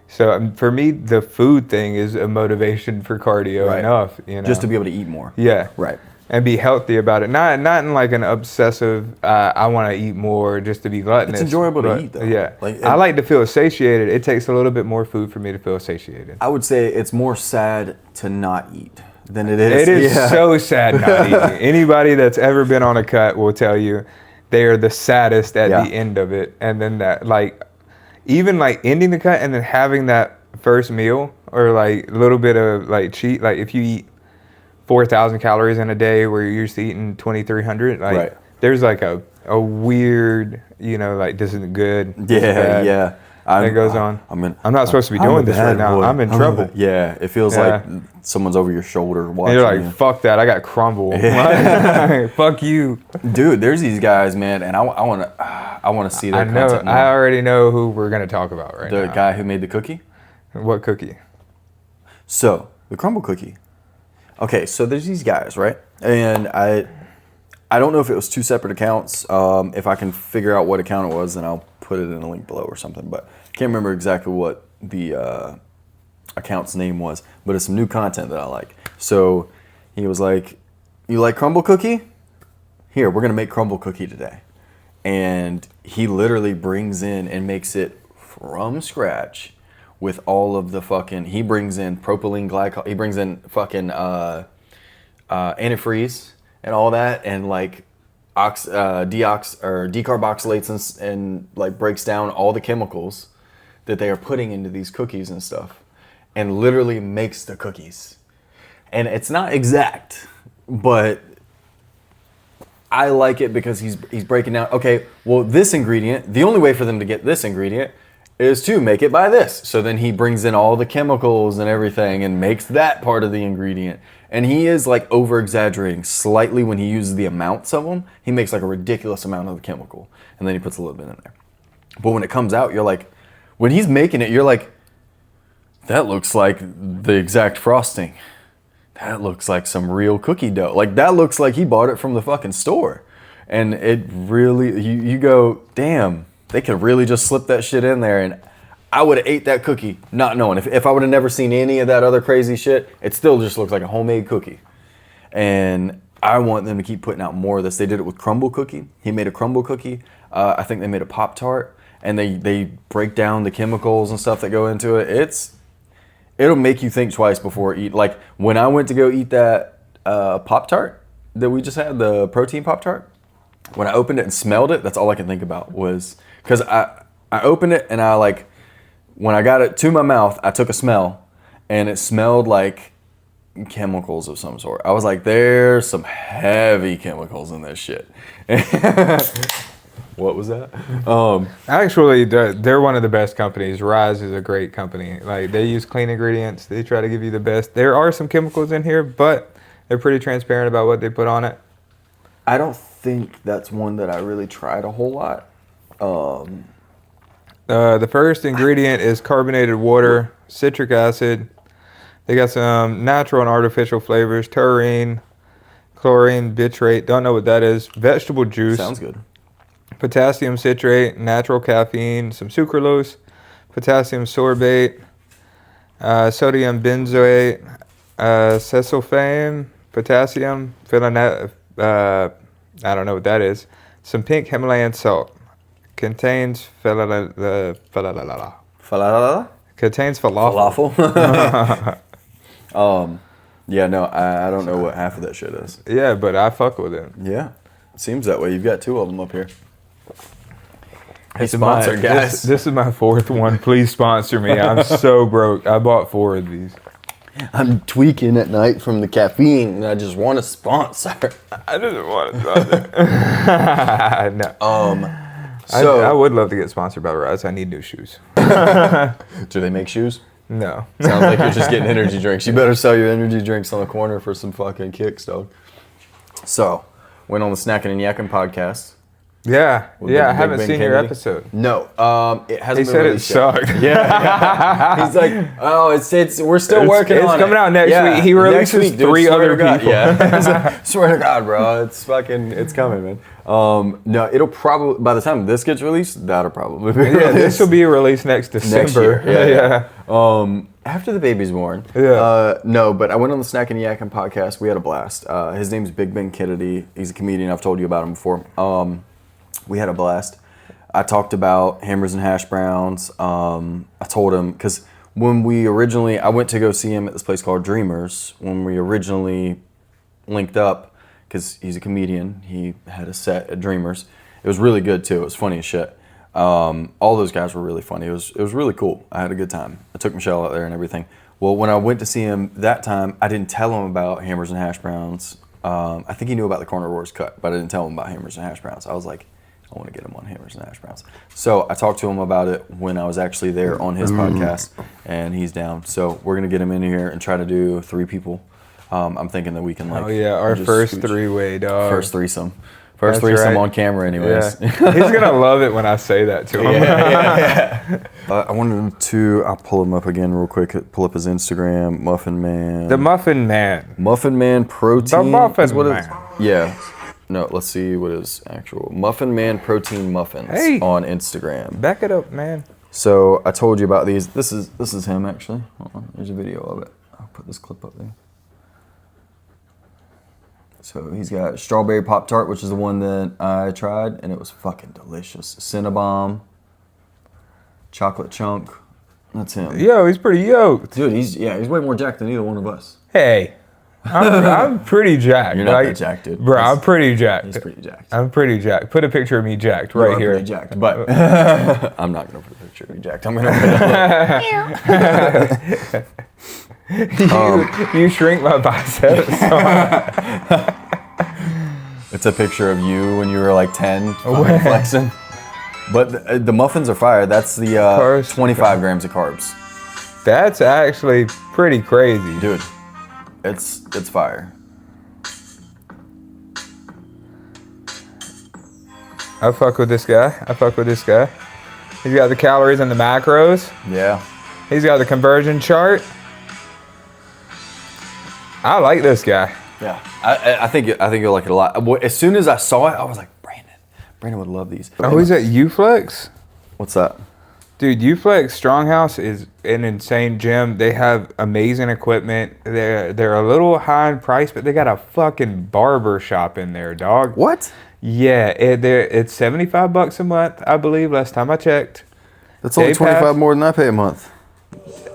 so for me, the food thing is a motivation for cardio enough, you know. Just to be able to eat more. Yeah. Right. And be healthy about it. Not in like an obsessive, I want to eat more just to be gluttonous. It's enjoyable to eat, though. Yeah. Like, I like to feel satiated. It takes a little bit more food for me to feel satiated. I would say it's more sad to not eat than it is. It is so sad not eating. Anybody that's ever been on a cut will tell you they are the saddest at the end of it. And then that, like, even like ending the cut and then having that first meal or like a little bit of like cheat, like if you eat 4,000 calories in a day where you're used to eating 2,300, like there's like a weird, you know, like this isn't good. Yeah. That goes on. I'm not supposed to be doing this right now. I'm in trouble. Yeah, it feels like someone's over your shoulder watching. And you're like, fuck that. I got crumble. Fuck you, dude. There's these guys, man, and I want to see their content more. I already know who we're gonna talk about right now. The guy who made the cookie. What cookie? So the crumble cookie. Okay, so there's these guys, right? And I don't know if it was 2 separate accounts. If I can figure out what account it was, then I'll put it in a link below or something. But I can't remember exactly what the account's name was. But it's some new content that I like. So he was like, "You like crumble cookie? Here, we're gonna make crumble cookie today." And he literally brings in and makes it from scratch with all of the fucking. He brings in propylene glycol. He brings in fucking antifreeze and all that, and like decarboxylates and like breaks down all the chemicals that they are putting into these cookies and stuff, and literally makes the cookies. And it's not exact, but I like it because he's breaking down, okay, well, this ingredient, the only way for them to get this ingredient is to make it by this. So then he brings in all the chemicals and everything and makes that part of the ingredient. And he is like over exaggerating slightly when he uses the amounts of them. He makes like a ridiculous amount of the chemical, and then he puts a little bit in there. But when it comes out, you're like, when he's making it, you're like, that looks like the exact frosting. That looks like some real cookie dough. Like that looks like he bought it from the fucking store. And it really, you go, damn, they could really just slip that shit in there. And I would have ate that cookie not knowing. If I would have never seen any of that other crazy shit, it still just looks like a homemade cookie. And I want them to keep putting out more of this. They did it with crumble cookie. He made a crumble cookie. I think they made a Pop-Tart. And they break down the chemicals and stuff that go into it. It'll make you think twice before eat. Like when I went to go eat that Pop-Tart that we just had, the protein Pop-Tart, when I opened it and smelled it, that's all I could think about was, because I opened it and I like, when I got it to my mouth, I took a smell and it smelled like chemicals of some sort. I was like, there's some heavy chemicals in this shit. What was that? Actually, they're one of the best companies. Rise is a great company. Like they use clean ingredients. They try to give you the best. There are some chemicals in here, but they're pretty transparent about what they put on it. I don't think that's one that I really tried a whole lot. The first ingredient is carbonated water, citric acid. They got some natural and artificial flavors, taurine, chlorine, bitrate. Don't know what that is. Vegetable juice. Sounds good. Potassium citrate, natural caffeine, some sucralose, potassium sorbate, sodium benzoate, cesulfame, potassium, I don't know what that is. Some pink Himalayan salt. Contains contains falafel. Yeah, no, I don't know what half of that shit is. Yeah, but I fuck with it. Yeah, seems that way. You've got 2 of them up here. Hey, This sponsor, guys. This is my 4th one. Please sponsor me. I'm so broke. I bought 4 of these. I'm tweaking at night from the caffeine, and I just want to sponsor. I didn't want to sponsor. No. So I would love to get sponsored by Rise. I need new shoes. do they make shoes? No. Sounds like you're just getting energy drinks. You better sell your energy drinks on the corner for some fucking kicks, dog. So, went on the Snacking and Yakking podcast. Yeah. with Yeah, I Big haven't Ben seen your Kennedy. episode. No, it hasn't He been said it released yet. sucked. Yeah. He's like, oh, it's we're still working on it. It's coming out next week. He Next releases week, dude, 3 swear other to God. people. Yeah. He's like, swear to God, bro. It's coming, man. No, it'll probably, by the time this gets released, that'll probably be Yeah, released. this will be released next December. Year. Yeah. After the baby's born. Yeah. No, but I went on the Snack and Yakking podcast. We had a blast. His name's Big Ben Kennedy. He's a comedian. I've told you about him before. We had a blast. I talked about Hammers and Hash Browns. I told him, because when I went to go see him at this place called Dreamers, when we originally linked up, because he's a comedian, he had a set at Dreamers. It was really good too. It was funny as shit. All those guys were really funny. It was really cool. I had a good time. I took Michelle out there and everything. Well, when I went to see him that time, I didn't tell him about Hammers and Hash Browns. I think he knew about the Corner Wars cut, but I didn't tell him about Hammers and Hash Browns. I was like, I want to get him on Hammers and Hash Browns. So I talked to him about it when I was actually there on his podcast, and he's down. So we're going to get him in here and try to do 3 people. I'm thinking that we can Oh, yeah. Our just first scooch. 3-way, dog. First threesome. First That's threesome right. on camera anyways. Yeah. He's going to love it when I say that to him. I wanted to, I'll pull him up again real quick, pull up his Instagram, Muffin Man. The Muffin Man. Muffin Man Protein. The Muffin is what Man. Yeah. No, let's see what is actual. Muffin Man Protein Muffins Hey. on Instagram. Back it up, man. So I told you about these. This is him actually. Hold on, there's a video of it. I'll put this clip up there. So he's got strawberry Pop-Tart, which is the one that I tried, and it was fucking delicious. Cinnabon, chocolate chunk. That's him. Yo, he's pretty yoked. Dude, he's way more jacked than either one of us. Hey, I'm pretty jacked. You're not that jacked, dude. Bro, I'm pretty jacked. He's pretty jacked. I'm pretty jacked. Put a picture of me jacked You right are here. pretty jacked, but I'm not gonna put a picture of you jacked. I'm gonna put You shrink my biceps. It's a picture of you when you were like 10, fucking flexing. But the muffins are fire. That's the 25 grams of carbs. That's actually pretty crazy. Dude, it's fire. I fuck with this guy. He's got the calories and the macros. Yeah. He's got the conversion chart. I like this guy. Yeah. I think you'll like it a lot. As soon as I saw it, I was like, Brandon would love these. Oh, he's at Uflex? What's that? Dude, Uflex Stronghouse is an insane gym. They have amazing equipment. They're a little high in price, but they got a fucking barber shop in there, dog. What? Yeah, it's $75 a month, I believe, last time I checked. That's only Day pass. 25 more than I pay a month.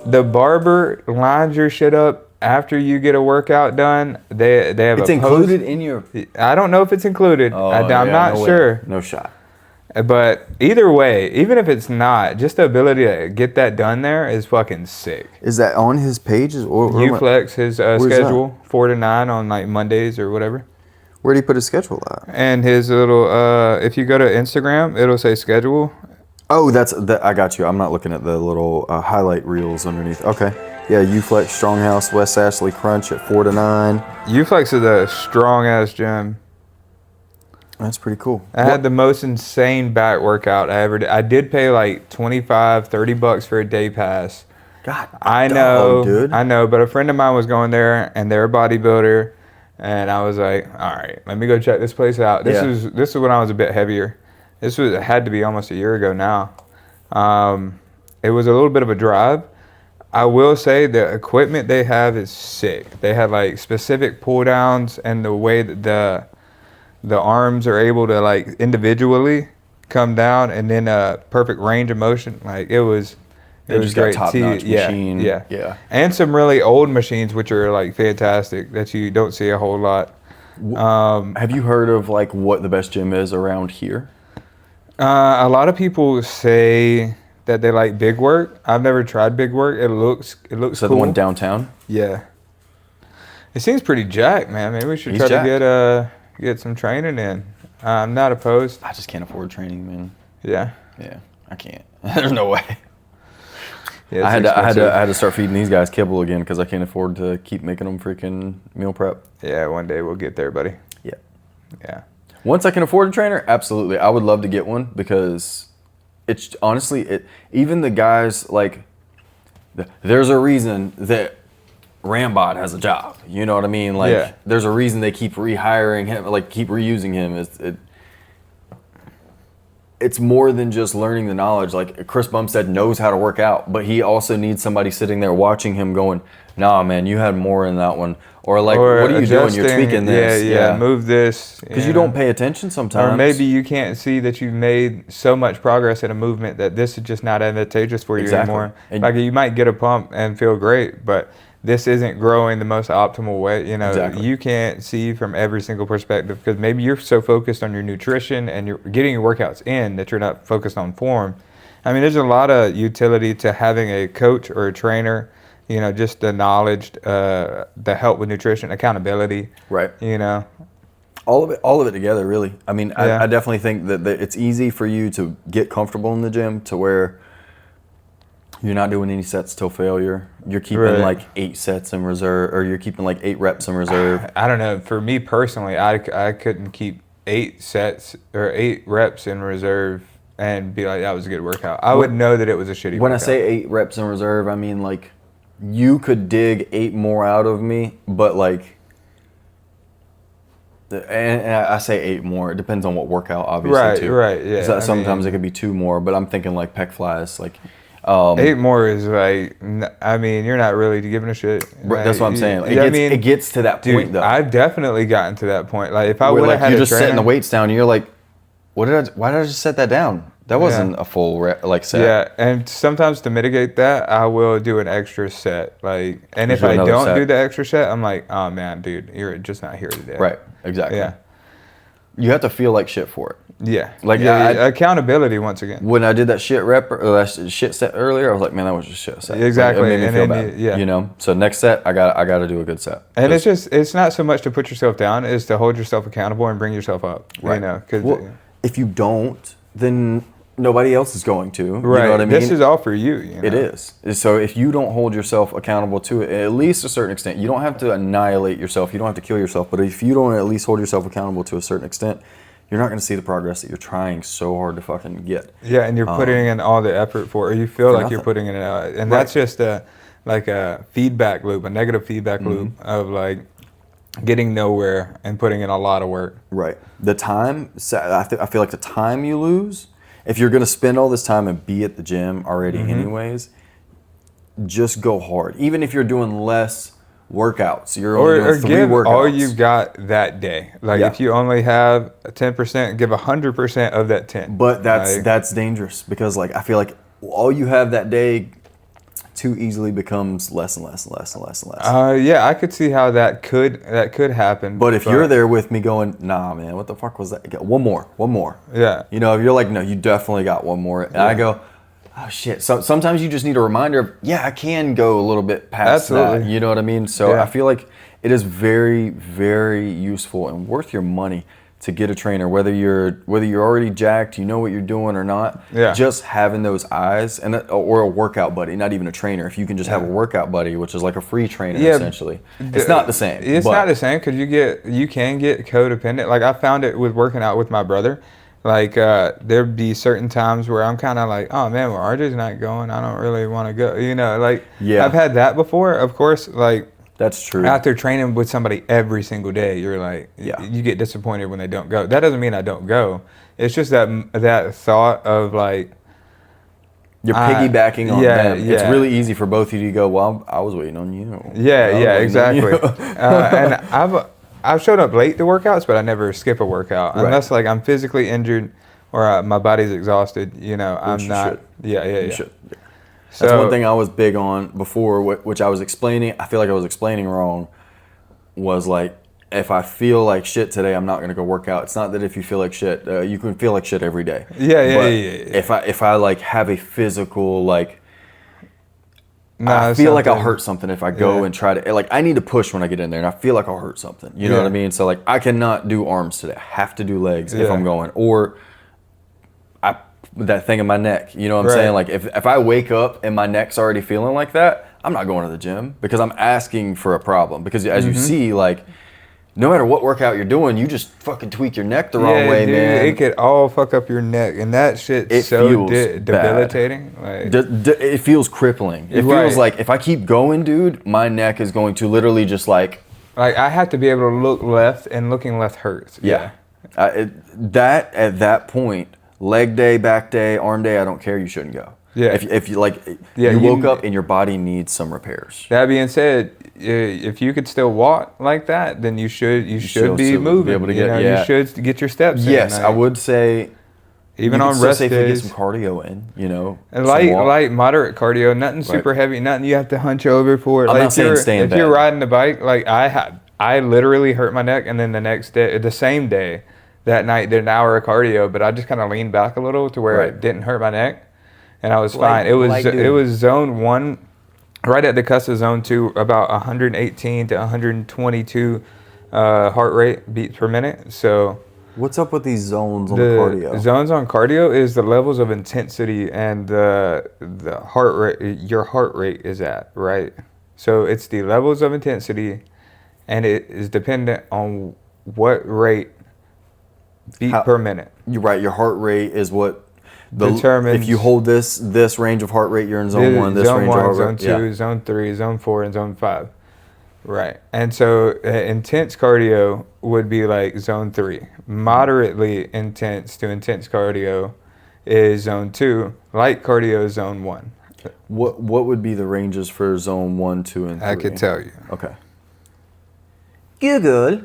The barber lines your shit up after you get a workout done. They have It's a included in your... I don't know if it's included. I'm not no way. sure. No shot. But either way, even if it's not, just the ability to get that done there is fucking sick. Is that on his page? Uflex, his schedule, 4 to 9 on like Mondays or whatever. Where'd he put his schedule at? And his little, if you go to Instagram, it'll say schedule. Oh, I got you. I'm not looking at the little highlight reels underneath. Okay. Yeah, Uflex Stronghouse, West Ashley Crunch at 4 to 9. Uflex is a strong ass gym. That's pretty cool. I had the most insane back workout I ever did. I did pay like $25-$30 for a day pass. God, I know, dude. I know, but a friend of mine was going there, and they're a bodybuilder, and I was like, all right, let me go check this place out. This is when I was a bit heavier. It had to be almost a year ago now. It was a little bit of a drive. I will say the equipment they have is sick. They have like specific pull downs, and the way that the arms are able to like individually come down, and then a perfect range of motion. Like it was just got great. top-notch machine. Yeah. And some really old machines, which are like fantastic that you don't see a whole lot. Have you heard of like what the best gym is around here? A lot of people say that they like Big Work. I've never tried Big Work. It looks Is cool. that the one downtown? Yeah. It seems pretty jacked, man. Maybe we should He's try to get some training in. I'm not opposed. I just can't afford training, man. Yeah. Yeah, I can't. There's no way. Yeah, I had expensive. to start feeding these guys kibble again because I can't afford to keep making them freaking meal prep. Yeah, one day we'll get there, buddy. Yeah. Yeah. Once I can afford a trainer, absolutely, I would love to get one because it's honestly even the guys like there's a reason that Rambot has a job. You know what I mean? Like Yeah. there's a reason they keep rehiring him, like keep reusing him. It's more than just learning the knowledge. Like Chris Bumstead knows how to work out, but he also needs somebody sitting there watching him going, nah, man, you had more in that one. Or like, Or what are you doing? You're adjusting, tweaking this. Yeah, move this. Because you don't pay attention sometimes. Or maybe you can't see that you've made so much progress in a movement that this is just not advantageous for you Exactly. anymore. And like you might get a pump and feel great, but this isn't growing the most optimal way. You know, Exactly. you can't see from every single perspective because maybe you're so focused on your nutrition and you're getting your workouts in that you're not focused on form. I mean, there's a lot of utility to having a coach or a trainer. You know, just the knowledge, the help with nutrition, accountability. Right. You know. All of it together, really. I mean, Yeah. I definitely think that it's easy for you to get comfortable in the gym to where you're not doing any sets till failure. You're keeping Right. like 8 sets in reserve, or you're keeping like 8 reps in reserve. I don't know. For me personally, I couldn't keep 8 sets or 8 reps in reserve and be like, that was a good workout. I would know that it was a shitty When workout. I say 8 reps in reserve, I mean like you could dig 8 more out of me, but like, and I say 8 more. It depends on what workout, obviously. Right, too. right, yeah. So I sometimes mean- it could be 2 more, but I'm thinking like pec flies, like. 8 more is like, I mean, you're not really giving a shit. That's what I'm saying. Yeah, It gets to that dude, point though. I've definitely gotten to that point. Like if I Where would like have had you're a just setting trainer, the weights down, and you're like, why did I just set that down? That wasn't a full set. Yeah, and sometimes to mitigate that, I will do an extra set. Like, and if Do I another don't set. do the extra set, I'm like, oh man, dude, you're just not here today. Right. Exactly. Yeah. You have to feel like shit for it. Yeah. Like, yeah, I- accountability once again. When I did that shit rep or that shit set earlier, I was like, man, that was just shit set. Exactly, Like, it made me and feel then bad. yeah. You know. So next set, I got to do a good set. And it's not so much to put yourself down, it's to hold yourself accountable and bring yourself up. Right. You know, because Well, if you don't, then nobody else is going to. right, You know what I mean? this is all for you. You know? It is. So if you don't hold yourself accountable to it, at least a certain extent, you don't have to annihilate yourself. You don't have to kill yourself. But if you don't at least hold yourself accountable to a certain extent, you're not going to see the progress that you're trying so hard to fucking get. Yeah, and you're putting in all the effort for it. You feel For like you're nothing. putting it out, and Right. that's just a feedback loop, a negative feedback loop of like getting nowhere and putting in a lot of work. Right. The time, I feel like the time you lose, if you're going to spend all this time and be at the gym already anyways, just go hard. Even if you're doing less workouts, you're only Or doing 3 give workouts. all you've got that day. Like Yeah. if you only have 10%, give 100% of that 10. But Like, that's dangerous because like I feel like all you have that day too easily becomes less and less and less and less and less. yeah, I could see how that could happen. But if you're there with me going, nah, man, what the fuck was that? One more. Yeah. You know, if you're like, no, you definitely got one more. And I go, oh, shit. So sometimes you just need a reminder of, yeah, I can go a little bit past that. Absolutely. You know what I mean? So Yeah. I feel like it is very, very useful and worth your money to get a trainer, whether you're already jacked, you know what you're doing or not. Yeah. Just having those eyes or a workout buddy, not even a trainer. If you can just have a workout buddy, which is like a free trainer essentially. It's not the same. It's but- not the same because you can get codependent. Like I found it with working out with my brother. Like there'd be certain times where I'm kind of like, oh man, well RJ's not going. I don't really want to go. You know, like Yeah. I've had that before. Of course, like That's true. out there training with somebody every single day, you're like, Yeah. you get disappointed when they don't go. That doesn't mean I don't go. It's just that thought of like, You're piggybacking on yeah, them. It's yeah. really easy for both of you to go, well, I was waiting on you. yeah, I was yeah, waiting on exactly. you. And I've showed up late to workouts, but I never skip a workout Right. unless like I'm physically injured or my body's exhausted. You know, I'm you not. should. Yeah, yeah, You yeah. should. That's So- one thing I was big on before, which I was explaining. I feel like I was explaining wrong. Was like, if I feel like shit today, I'm not gonna go work out. It's not that if you feel like shit, you can feel like shit every day. Yeah. If I like have a physical like, Nah, I feel like I'll something- hurt something if I go Yeah. and try to like. I need to push when I get in there, and I feel like I'll hurt something. You know Yeah. what I mean? So like, I cannot do arms today. I have to do legs if Yeah. I'm going, or I thing in my neck. You know what I'm Right. saying? Like if I wake up and my neck's already feeling like that, I'm not going to the gym because I'm asking for a problem. Because as you see, like no matter what workout you're doing, you just fucking tweak your neck the wrong way, dude, man. it could all fuck up your neck, and that shit's It so feels debilitating. Like, It feels crippling. It Right. feels like if I keep going, dude, my neck is going to literally just like I have to be able to look left, and looking left hurts. yeah. At that point, leg day, back day, arm day, I don't care. You shouldn't go. Yeah. If you like, Yeah, you you- woke up and your body needs some repairs. That being said, if you could still walk like that, then you should should be still be moving. able to you get- know, yeah. you should get your steps in. Yes, I like, would say. even you on could still rest safely get days. some cardio in. You know, And some walk. light, moderate cardio, nothing super heavy, nothing you have to hunch over for. I'm Like, not if saying you're, stay in if you're bed. riding the bike, like I literally hurt my neck, and then the next day, the same day, that night, did an hour of cardio, but I just kind of leaned back a little to where Right. it didn't hurt my neck, and I was Light- fine. It light dude. was zone 1, right at the cusp of zone 2, about 118 to 122 heart rate beats per minute. So What's up with these zones on the cardio? zones on cardio is the levels of intensity and the heart rate your heart rate is at, right? So it's the levels of intensity, and it is dependent on what rate beat How- per minute. You're right. Your heart rate is what Determines- if you hold this range of heart rate, you're in zone 1. This zone range 1, of heart zone rate, 2, yeah. zone 3, zone 4, and zone 5. Right. And so intense cardio would be like zone 3. Moderately intense to intense cardio is zone 2. Light cardio is zone 1. What would be the ranges for zone 1, 2, and 3? I could tell you. Okay. Google.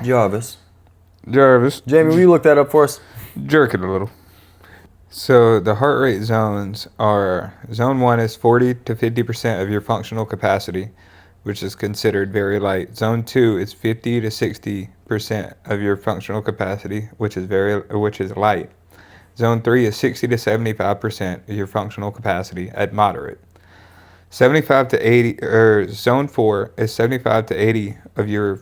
Jarvis. Jarvis, Jamie, will you look that up for us? jerk it a little. So the heart rate zones are, zone 1 is 40 to 50% of your functional capacity, which is considered very light. Zone 2 is 50 to 60% of your functional capacity, which is light. Zone 3 is 60 to 75% of your functional capacity at moderate. 75 to 80, or zone 4 is 75 to 80 of your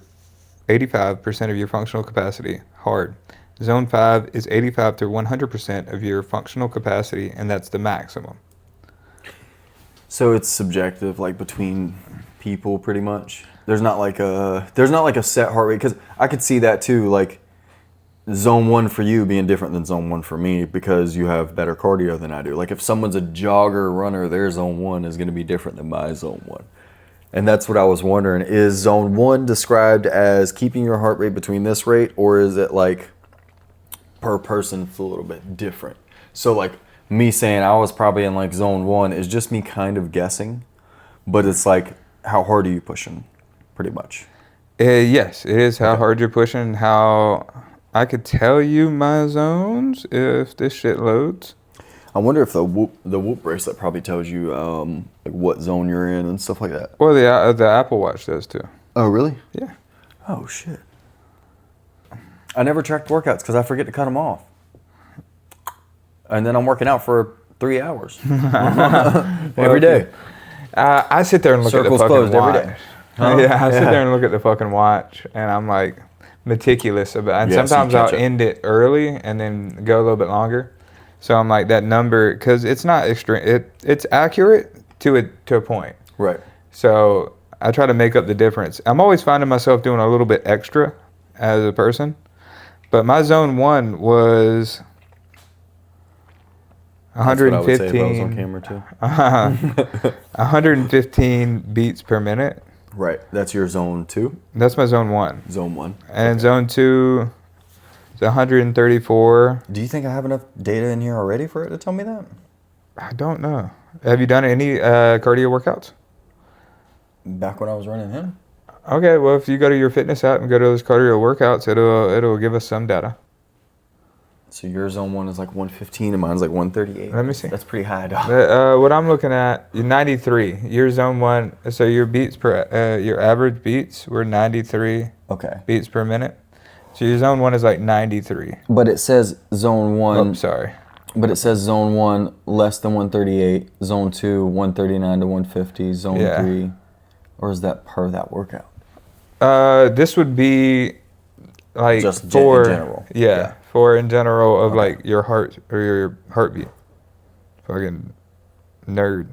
85% of your functional capacity, hard. Zone 5 is 85 to 100% of your functional capacity, and that's the maximum. So it's subjective, like between people, pretty much. There's not like a set heart rate, because I could see that too. Like zone 1 for you being different than zone 1 for me because you have better cardio than I do. Like if someone's a jogger runner, their zone 1 is going to be different than my zone 1. And that's what I was wondering. Is zone 1 described as keeping your heart rate between this rate, or is it like per person it's a little bit different? So like me saying I was probably in like zone 1 is just me kind of guessing, but it's like how hard are you pushing, pretty much. Yes, it is how hard you're pushing. How I could tell you my zones if this shit loads. I wonder if the Whoop bracelet probably tells you like what zone you're in and stuff like that. Well, the Apple Watch does too. Oh really? Yeah. Oh shit. I never tracked workouts because I forget to cut them off, and then I'm working out for 3 hours every day. I sit there and look Circles at the fucking closed every watch. day. Huh? Yeah, I sit Yeah. there and look at the fucking watch, and I'm like meticulous about. And Yeah, so you sometimes I'll catch up. end it early and then go a little bit longer. So I'm like that number, because it's not extreme. It's accurate to a point. Right. So I try to make up the difference. I'm always finding myself doing a little bit extra as a person, but my zone 1 was That's what I would say if I was 115. on camera too. 115 beats per minute. Right. That's your zone 2. That's my zone 1. Zone 1. And Okay. zone 2 is 134. Do you think I have enough data in here already for it to tell me that? I don't know. Have you done any cardio workouts? Back when I was running him. Okay, well, if you go to your fitness app and go to those cardio workouts, it'll give us some data. So your zone 1 is like 115 and mine's like 138. Let me see. That's pretty high, dog. What I'm looking at, you're 93. Your zone 1, so your beats per, your average beats were 93 Okay. beats per minute. So your zone 1 is like 93. But it says zone 1. Oh, sorry. But it says zone 1 less than 138, zone 2 139 to 150, zone Yeah. 3, or is that per that workout? This would be like Just in for general. Yeah, for in general of like your heart or your heartbeat. Fucking nerd.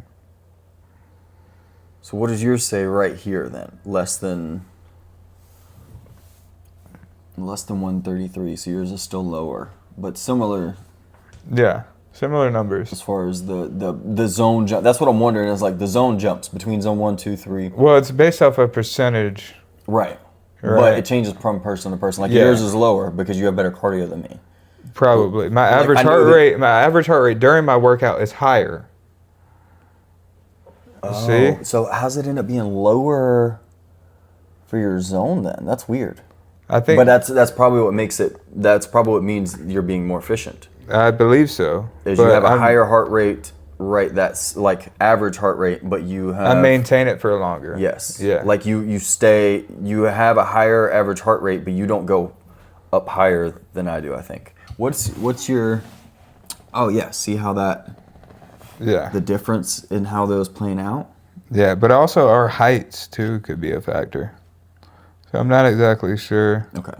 So what does yours say right here then? Less than 133. So yours is still lower, but similar Yeah, similar numbers. as far as the zone jump. That's what I'm wondering is like the zone jumps between zone 1, 2, 3. Well, it's based off a percentage. Right. But Right. it changes from person to person. Like Yeah. yours is lower because you have better cardio than me. Probably. My Like, average I know heart that- rate. My average heart rate during my workout is higher. See? So how's it end up being lower for your zone then? That's weird. I think. But that's probably what makes it. That's probably what means you're being more efficient. I believe so. Is but you have a I'm- higher heart rate, right? That's like average heart rate, but you have. I maintain it for longer. Yes. Yeah. Like you have a higher average heart rate, but you don't go up higher than I do. I think. What's your? Oh yeah. See how Yeah. the difference in how those playing out. Yeah, but also our heights too could be a factor. So I'm not exactly sure. Okay.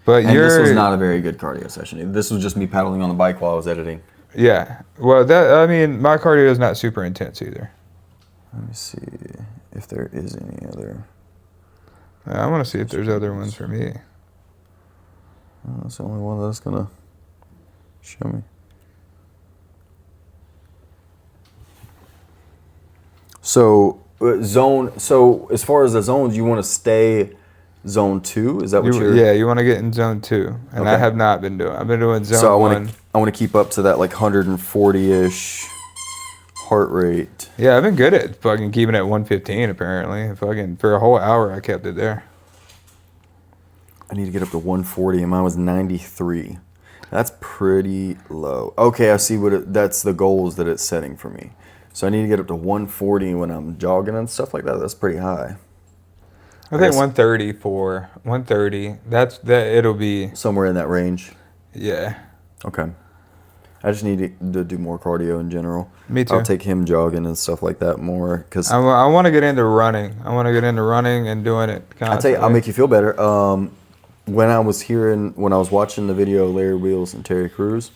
But And you're. this was not a very good cardio session. This was just me paddling on the bike while I was editing. Yeah. Well, my cardio is not super intense either. Let me see if there is any other. I want to see if there's other ones for me. Oh, that's the only one that's gonna show me. So So as far as the zones, you want to stay zone 2? Is that what you're? Yeah, you want to get in zone 2, and I Okay. have not been doing. I've been doing zone So 1. I want to keep up to that like 140-ish heart rate. Yeah, I've been good at fucking keeping it at 115 apparently. Fucking for a whole hour I kept it there. I need to get up to 140, and mine was 93. That's pretty low. Okay, I see that's the goals that it's setting for me. So I need to get up to 140 when I'm jogging and stuff like that. That's pretty high. I think guess- 130. That it'll be Somewhere in that range. yeah. Okay. I just need to do more cardio in general. Me too. I'll take him jogging and stuff like that more because I want to get into running. I want to get into running and doing it constantly. I'll tell you, I'll make you feel better. When I was watching the video of Larry Wheels and Terry Crews,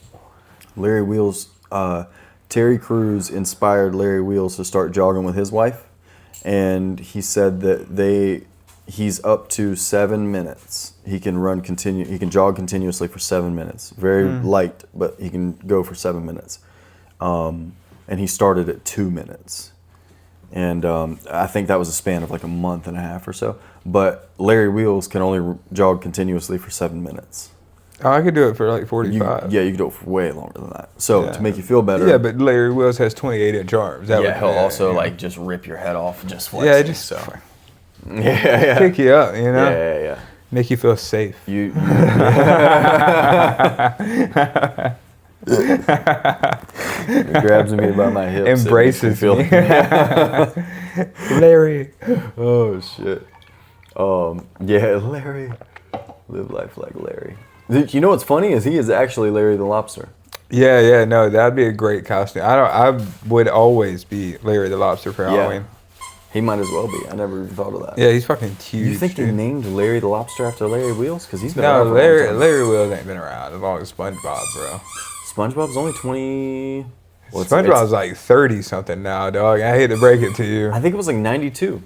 Terry Crews inspired Larry Wheels to start jogging with his wife, and he said that he's up to 7 minutes. He can he can jog continuously for 7 minutes. Very light, but he can go for 7 minutes. And he started at 2 minutes. And I think that was a span of like a month and a half or so. But Larry Wheels can only jog continuously for 7 minutes. Oh, I could do it for like 45. You could do it for way longer than that. So Yeah. to make you feel better. Yeah, but Larry Wills has 28-inch arms. That would- he'll also yeah. like just rip your head off just flexing. Yeah, just so. Yeah. pick you up, you know? Yeah. Make you feel safe. You He grabs me by my hips. It makes Embraces feel- me. Larry. Oh shit. Yeah, Larry. Live life like Larry. You know what's funny is he is actually Larry the Lobster. Yeah, no, that'd be a great costume. I would always be Larry the Lobster for Halloween. He might as well be. I never even thought of that. Yeah, he's fucking huge. You think they dude. named Larry the Lobster after Larry Wheels? Because he's been No, around for a long time. Larry Wills ain't been around as long as SpongeBob, bro. SpongeBob's only 20. Well, SpongeBob's like 30 something now, dog. I hate to break it to you. I think it was like 92.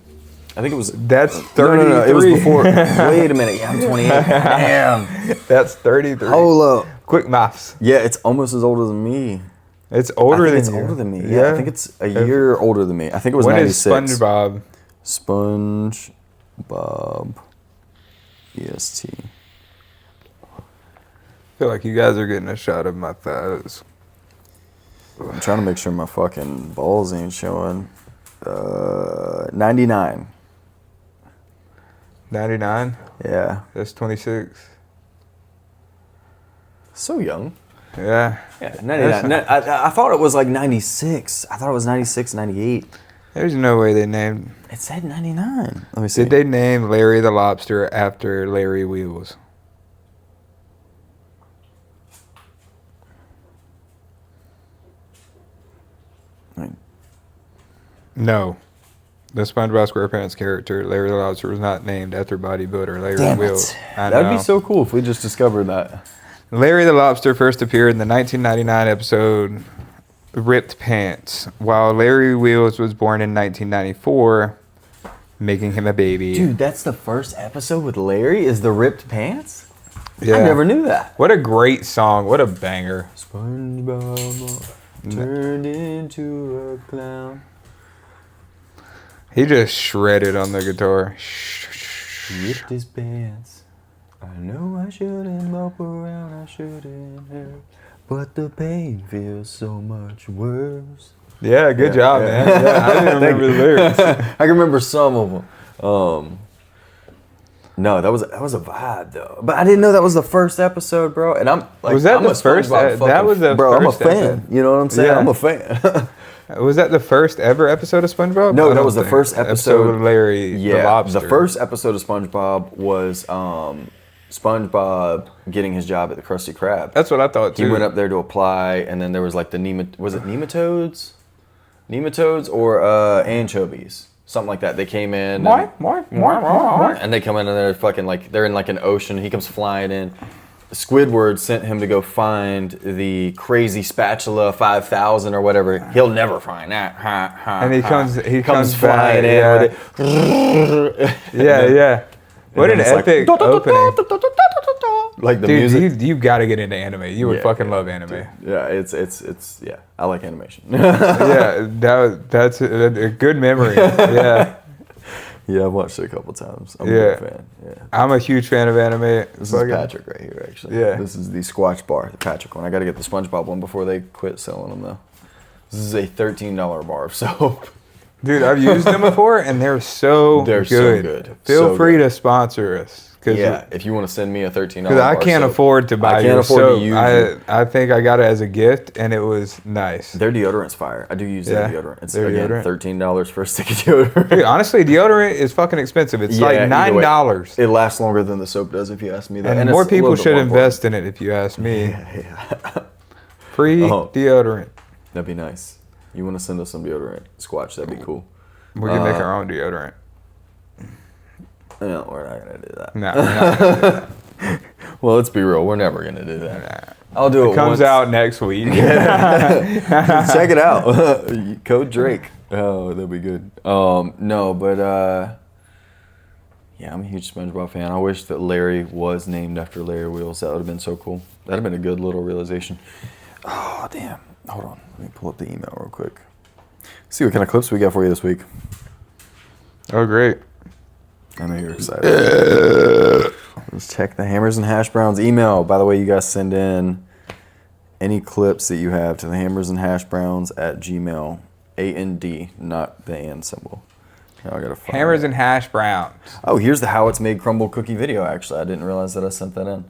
I think it was. That's 33. No, it was before. Wait a minute. Yeah, I'm 28. Damn. That's 33. Hold up. Quick maths. Yeah, it's almost as old as me. It's older I think than it's you. older than me. Yeah, I think it's a year older than me. I think it was When is 96. SpongeBob? SpongeBob. EST. I feel like you guys are getting a shot of my thighs. I'm trying to make sure my fucking balls ain't showing. 99. 99? Yeah. That's 26. So young. Yeah. Yeah, 99. I thought it was like 96. I thought it was 96, 98. There's no way they named... It said 99. Let me see. Did they name Larry the Lobster after Larry Wheels? No. The SpongeBob SquarePants character, Larry the Lobster, was not named after bodybuilder Larry Damn Will. it. I That'd know. be so cool if we just discovered that. Larry the Lobster first appeared in the 1999 episode Ripped Pants, while Larry Wheels was born in 1994, making him a baby. Dude, that's the first episode with Larry is the Ripped Pants? Yeah. I never knew that. What a great song. What a banger. SpongeBob turned into a clown. He just shredded on the guitar. Ripped his pants. I know I shouldn't mope around, I shouldn't hurt, but the pain feels so much worse. Yeah, good job, man. Yeah, I didn't remember the lyrics. I can remember some of them. No, that was a vibe though. But I didn't know that was the first episode, bro. And I'm like, Was that I'm the a first? SpongeBob That was the bro. first I'm a fan. episode. You know what I'm saying? Yeah. I'm a fan. Was that the first ever episode of SpongeBob? No, I that don't was the think. first episode with Larry the Lobster. the first episode of SpongeBob was SpongeBob getting his job at the Krusty Krab. That's what I thought too. He went up there to apply, and then there was like the nematodes or anchovies, something like that. They came in, and they come in and they're fucking like they're in like an ocean. He comes flying in. Squidward sent him to go find the crazy spatula 5000 or whatever. He'll never find that. And he comes flying back, in yeah. with it. Yeah. What an then it's like, epic opening. Like the Dude, music. you've got to get into anime. You would Yeah, fucking yeah, love anime. Yeah, it's yeah. I like animation. Yeah, that's a good memory. Yeah. Yeah, I've watched it a couple times. I'm Yeah. a big fan. Yeah. I'm a huge fan of anime. This is Patrick right here, actually. Yeah. This is the Squatch Bar, the Patrick one. I got to get the SpongeBob one before they quit selling them, though. This is a $13 bar of soap. Dude, I've used them before, and they're so They're good. so good. Feel So free good. to sponsor us. Yeah, if you want to send me a $13 Because I bar can't soap. afford to buy I can't your afford soap. to use it. I think I got it as a gift, and it was nice. Their deodorant's fire. I do use their Yeah, deodorant. It's their again deodorant. $13 for a stick of deodorant. Dude, honestly, deodorant is fucking expensive. It's like either way, $9. It lasts longer than the soap does, if you ask me. That. And it's more a people little bit should more invest in it, if you ask me. important. Free Oh. deodorant. That'd be nice. You want to send us some deodorant? Squatch, that'd be cool. We can make our own deodorant. No, we're not gonna do that. No, we're not gonna do that. Well, let's be real. We're never gonna do that. I'll do it. It comes once. out next week. Check it out. Code Drake. Oh, that'd be good. No, but yeah, I'm a huge SpongeBob fan. I wish that Larry was named after Larry Wheels. That would have been so cool. That'd have been a good little realization. Oh, damn. Hold on. Let me pull up the email real quick. See what kind of clips we got for you this week. Oh, great. I know you're excited. Let's check the Hammers and Hash Browns email. By the way, you guys send in any clips that you have to the Hammers and Hash Browns at Gmail. A-N-D, not the and symbol. Now I gotta find Hammers it. and Hash Browns. Oh, here's the how it's made crumble cookie video, actually. I didn't realize that I sent that in.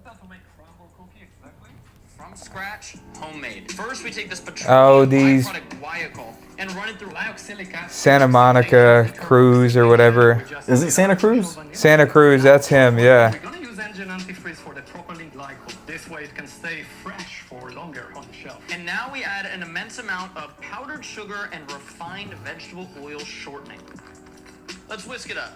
From scratch, homemade. First, we take this Oh, petroleum these byproduct guaiacol and run it through lyoxylic Santa Monica Cruise or whatever. Is it Santa Cruz? Santa Cruz, that's him, yeah. We're gonna use engine antifreeze for the propylene glycol. This way it can stay fresh for longer on the shelf. And now we add an immense amount of powdered sugar and refined vegetable oil shortening. Let's whisk it up.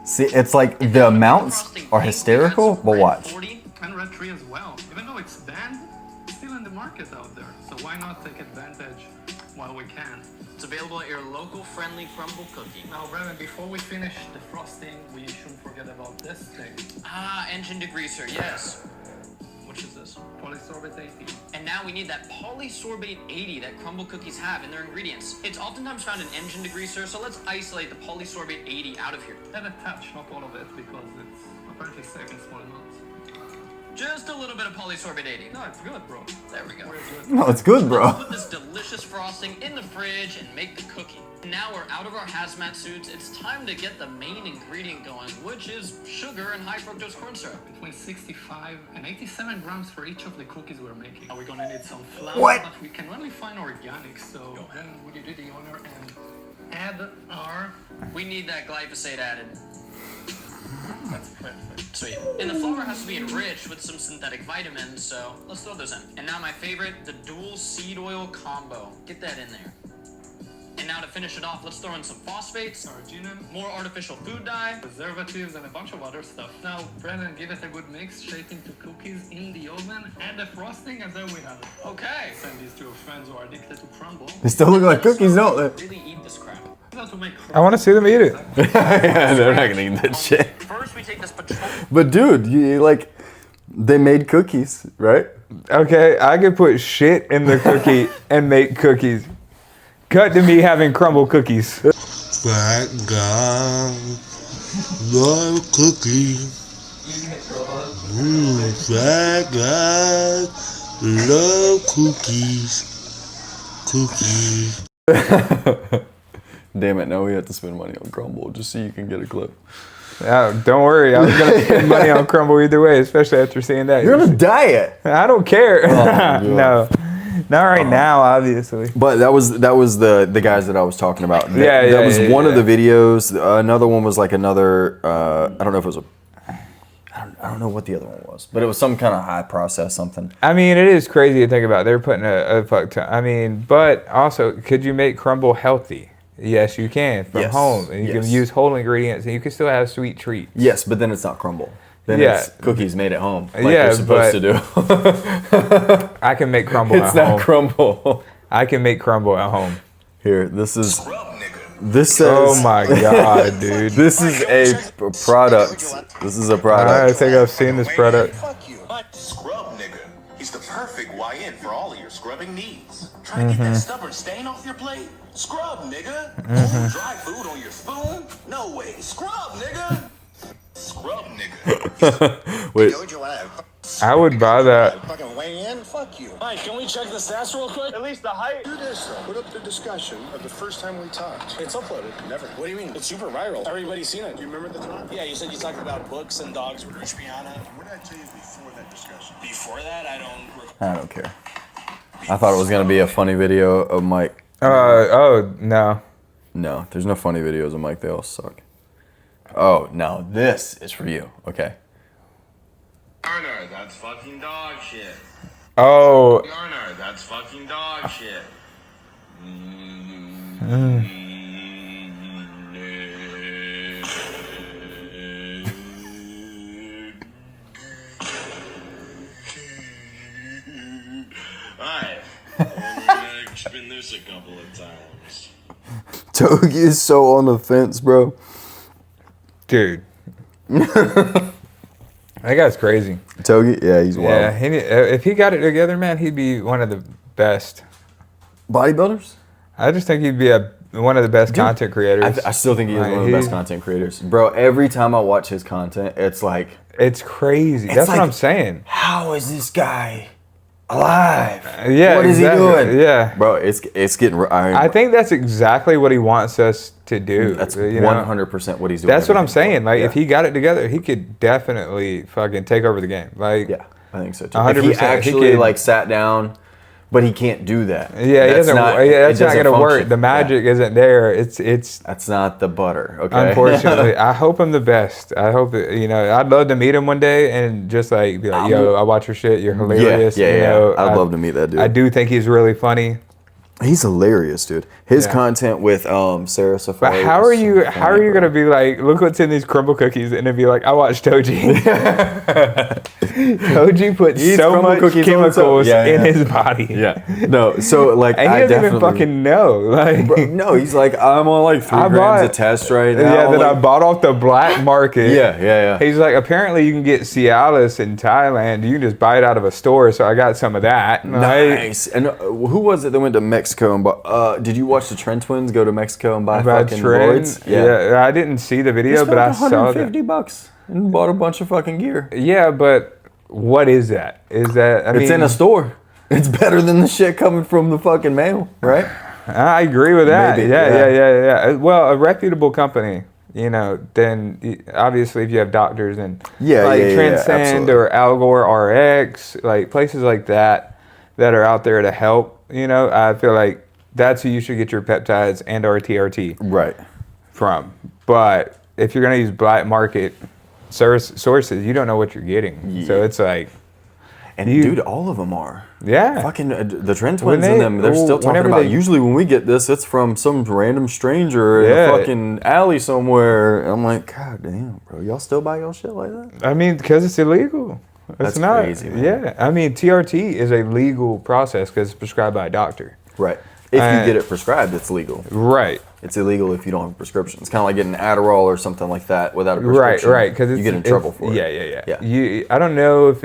See, it's like the amounts are hysterical, but watch. And red tree as well. Even though it's banned, it's still in the market out there. So why not take advantage while we can? It's available at your local friendly crumble cookie. Now, Brevin, before we finish the frosting, we shouldn't forget about this thing. Ah, engine degreaser, yes. Which is this? Polysorbate 80. And now we need that polysorbate 80 that crumble cookies have in their ingredients. It's oftentimes found in engine degreaser, so let's isolate the polysorbate 80 out of here. And a touch, not all of it, because it's apparently safe in small amounts. Just a little bit of polysorbate 80. No, it's good, bro. There we go. We're good. No, it's good, Let's bro. put this delicious frosting in the fridge and make the cookie. Now we're out of our hazmat suits. It's time to get the main ingredient going, which is sugar and high fructose corn syrup. Between 65 and 87 grams for each of the cookies we're making. Now we're gonna need some flour, What? but we can only find organic, so then would you do the honor and add our... We need that glyphosate added. That's perfect. Sweet. And the flour has to be enriched with some synthetic vitamins, so let's throw those in. And now my favorite, the dual seed oil combo. Get that in there. And now to finish it off, let's throw in some phosphates, Arginine, more artificial food dye. preservatives, and a bunch of other stuff. Now, Brandon, give it a good mix, shape into cookies in the oven, add the frosting, and then we have it. Okay. Send these to your friends who are addicted to crumble. They still look like cookies, don't they? Really eat this crap. Not to make I want to see them eat it. Yeah, they're not gonna eat that shit. First, we take this petroleum. But dude, they made cookies, right? Okay, I could put shit in the cookie and make cookies. Cut to me having crumble cookies. Black guy, love cookie. Black guy, love cookies. Cookies. Damn it! Now we have to spend money on crumble just so you can get a clip. Don't worry, I was gonna spend money on crumble either way, especially after seeing that. You're on a diet. I don't care. God. No, not right now, obviously. But that was the guys that I was talking about. That was one of the videos. Another one was like another. I don't know if it was I don't know what the other one was, but it was some kind of high process something. I mean, it is crazy to think about. They're putting a fuck ton. I mean, but also, could you make crumble healthy? Yes, you can from home. And you can use whole ingredients, and you can still have sweet treats. Yes, but then it's not crumble. Then it's cookies made at home, like Yeah, you're supposed to do. I can make crumble It's at home. not crumble. I can make crumble at home. Here, this says. Oh my god, dude. This is a product. This is a product. I think I've seen this product. Fuck you. Scrub nigga. He's the perfect YN for all of your scrubbing needs. Trying to get that stubborn stain off your plate? Scrub nigga. Dry food on your spoon? No way. Scrub nigga. Scrub nigga. Wait. I would buy that. Fucking weigh in? Fuck you. Mike, can we check the stats real quick? At least the height. Do this though. Put up the discussion of the first time we talked. It's uploaded. Never. What do you mean? It's super viral. Everybody's seen it. Do you remember the time? Yeah, you said you talked about books and dogs with Rich Brianna. What did I tell you before that discussion? Before that, I don't. I don't care. I thought it was gonna be a funny video of Mike. Oh no. No, there's no funny videos of Mike. They all suck. Oh no, this is for you. Okay. Garner, that's fucking dog shit. Oh. Garner, that's fucking dog shit. Alright. We're gonna spin this a couple of times. Togi is so on the fence, bro. Dude. That guy's crazy. Togi? Yeah, he's wild. Yeah, if he got it together, man, he'd be one of the best. Bodybuilders? I just think he'd be one of the best content creators. I still think he is one of the best content creators. Bro, every time I watch his content, it's like... It's crazy. It's That's like, what I'm saying. How is this guy alive? Yeah, What is he doing? Yeah. Bro, it's getting... I think that's exactly what he wants us to do. That's you know? 100% what he's doing. That's what I'm saying. Like, Yeah. if he got it together, he could definitely fucking take over the game. Like, Yeah, I think so too. 100%. If he actually could- like sat down, but he can't do that. Yeah, that's not going to work. function. The magic isn't there. It's That's not the butter, okay? unfortunately. I hope him the best. I hope that, I'd love to meet him one day and just like be like, yo, I watch your shit. You're hilarious. Yeah. I'd love to meet that dude. I do think he's really funny. He's hilarious, dude. His content with Sarah Safari. But how are you gonna be like, look what's in these crumble cookies, and then be like, I watched Toji. Toji puts so much chemicals in his body. Yeah. No, so like And he doesn't even fucking know. Like, Bro, no, he's like, I'm on like 3 grams of test right now. Yeah, that like, I bought off the black market. Yeah. He's like, apparently you can get Cialis in Thailand. You can just buy it out of a store. So I got some of that. Nice. And who was it that went to Mexico and bought? Did you watch the Trent twins go to Mexico and buy fucking roids? Yeah, I didn't see the video, but I saw that. $150 and bought a bunch of fucking gear. Yeah, but what is that? It's in a store. It's better than the shit coming from the fucking mail, right? I agree with that. Maybe, Yeah. Well, a reputable company, then obviously if you have doctors and Transcend or Algor RX, like places like that are out there to help, I feel like that's who you should get your peptides and or TRT from. But if you're going to use black market sources, you don't know what you're getting. Yeah. So it's like, And dude, all of them are. Yeah. Fucking the Trent twins and them, they're still talking whenever about, usually when we get this, it's from some random stranger in a fucking alley somewhere. I'm like, God damn, bro. Y'all still buy y'all shit like that? I mean, because it's illegal. That's crazy, man. Yeah. I mean, TRT is a legal process because it's prescribed by a doctor. Right. If you get it prescribed, it's legal. Right. It's illegal if you don't have a prescription. It's kind of like getting Adderall or something like that without a prescription. Right, because you get in trouble for it. Yeah. I don't know if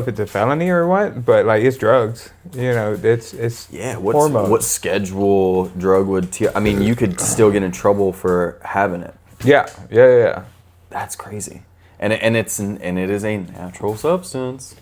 it's a felony or what, but like it's drugs. You know, it's hormones. What schedule drug would? I mean, you could still get in trouble for having it. Yeah. That's crazy, and it is a natural substance.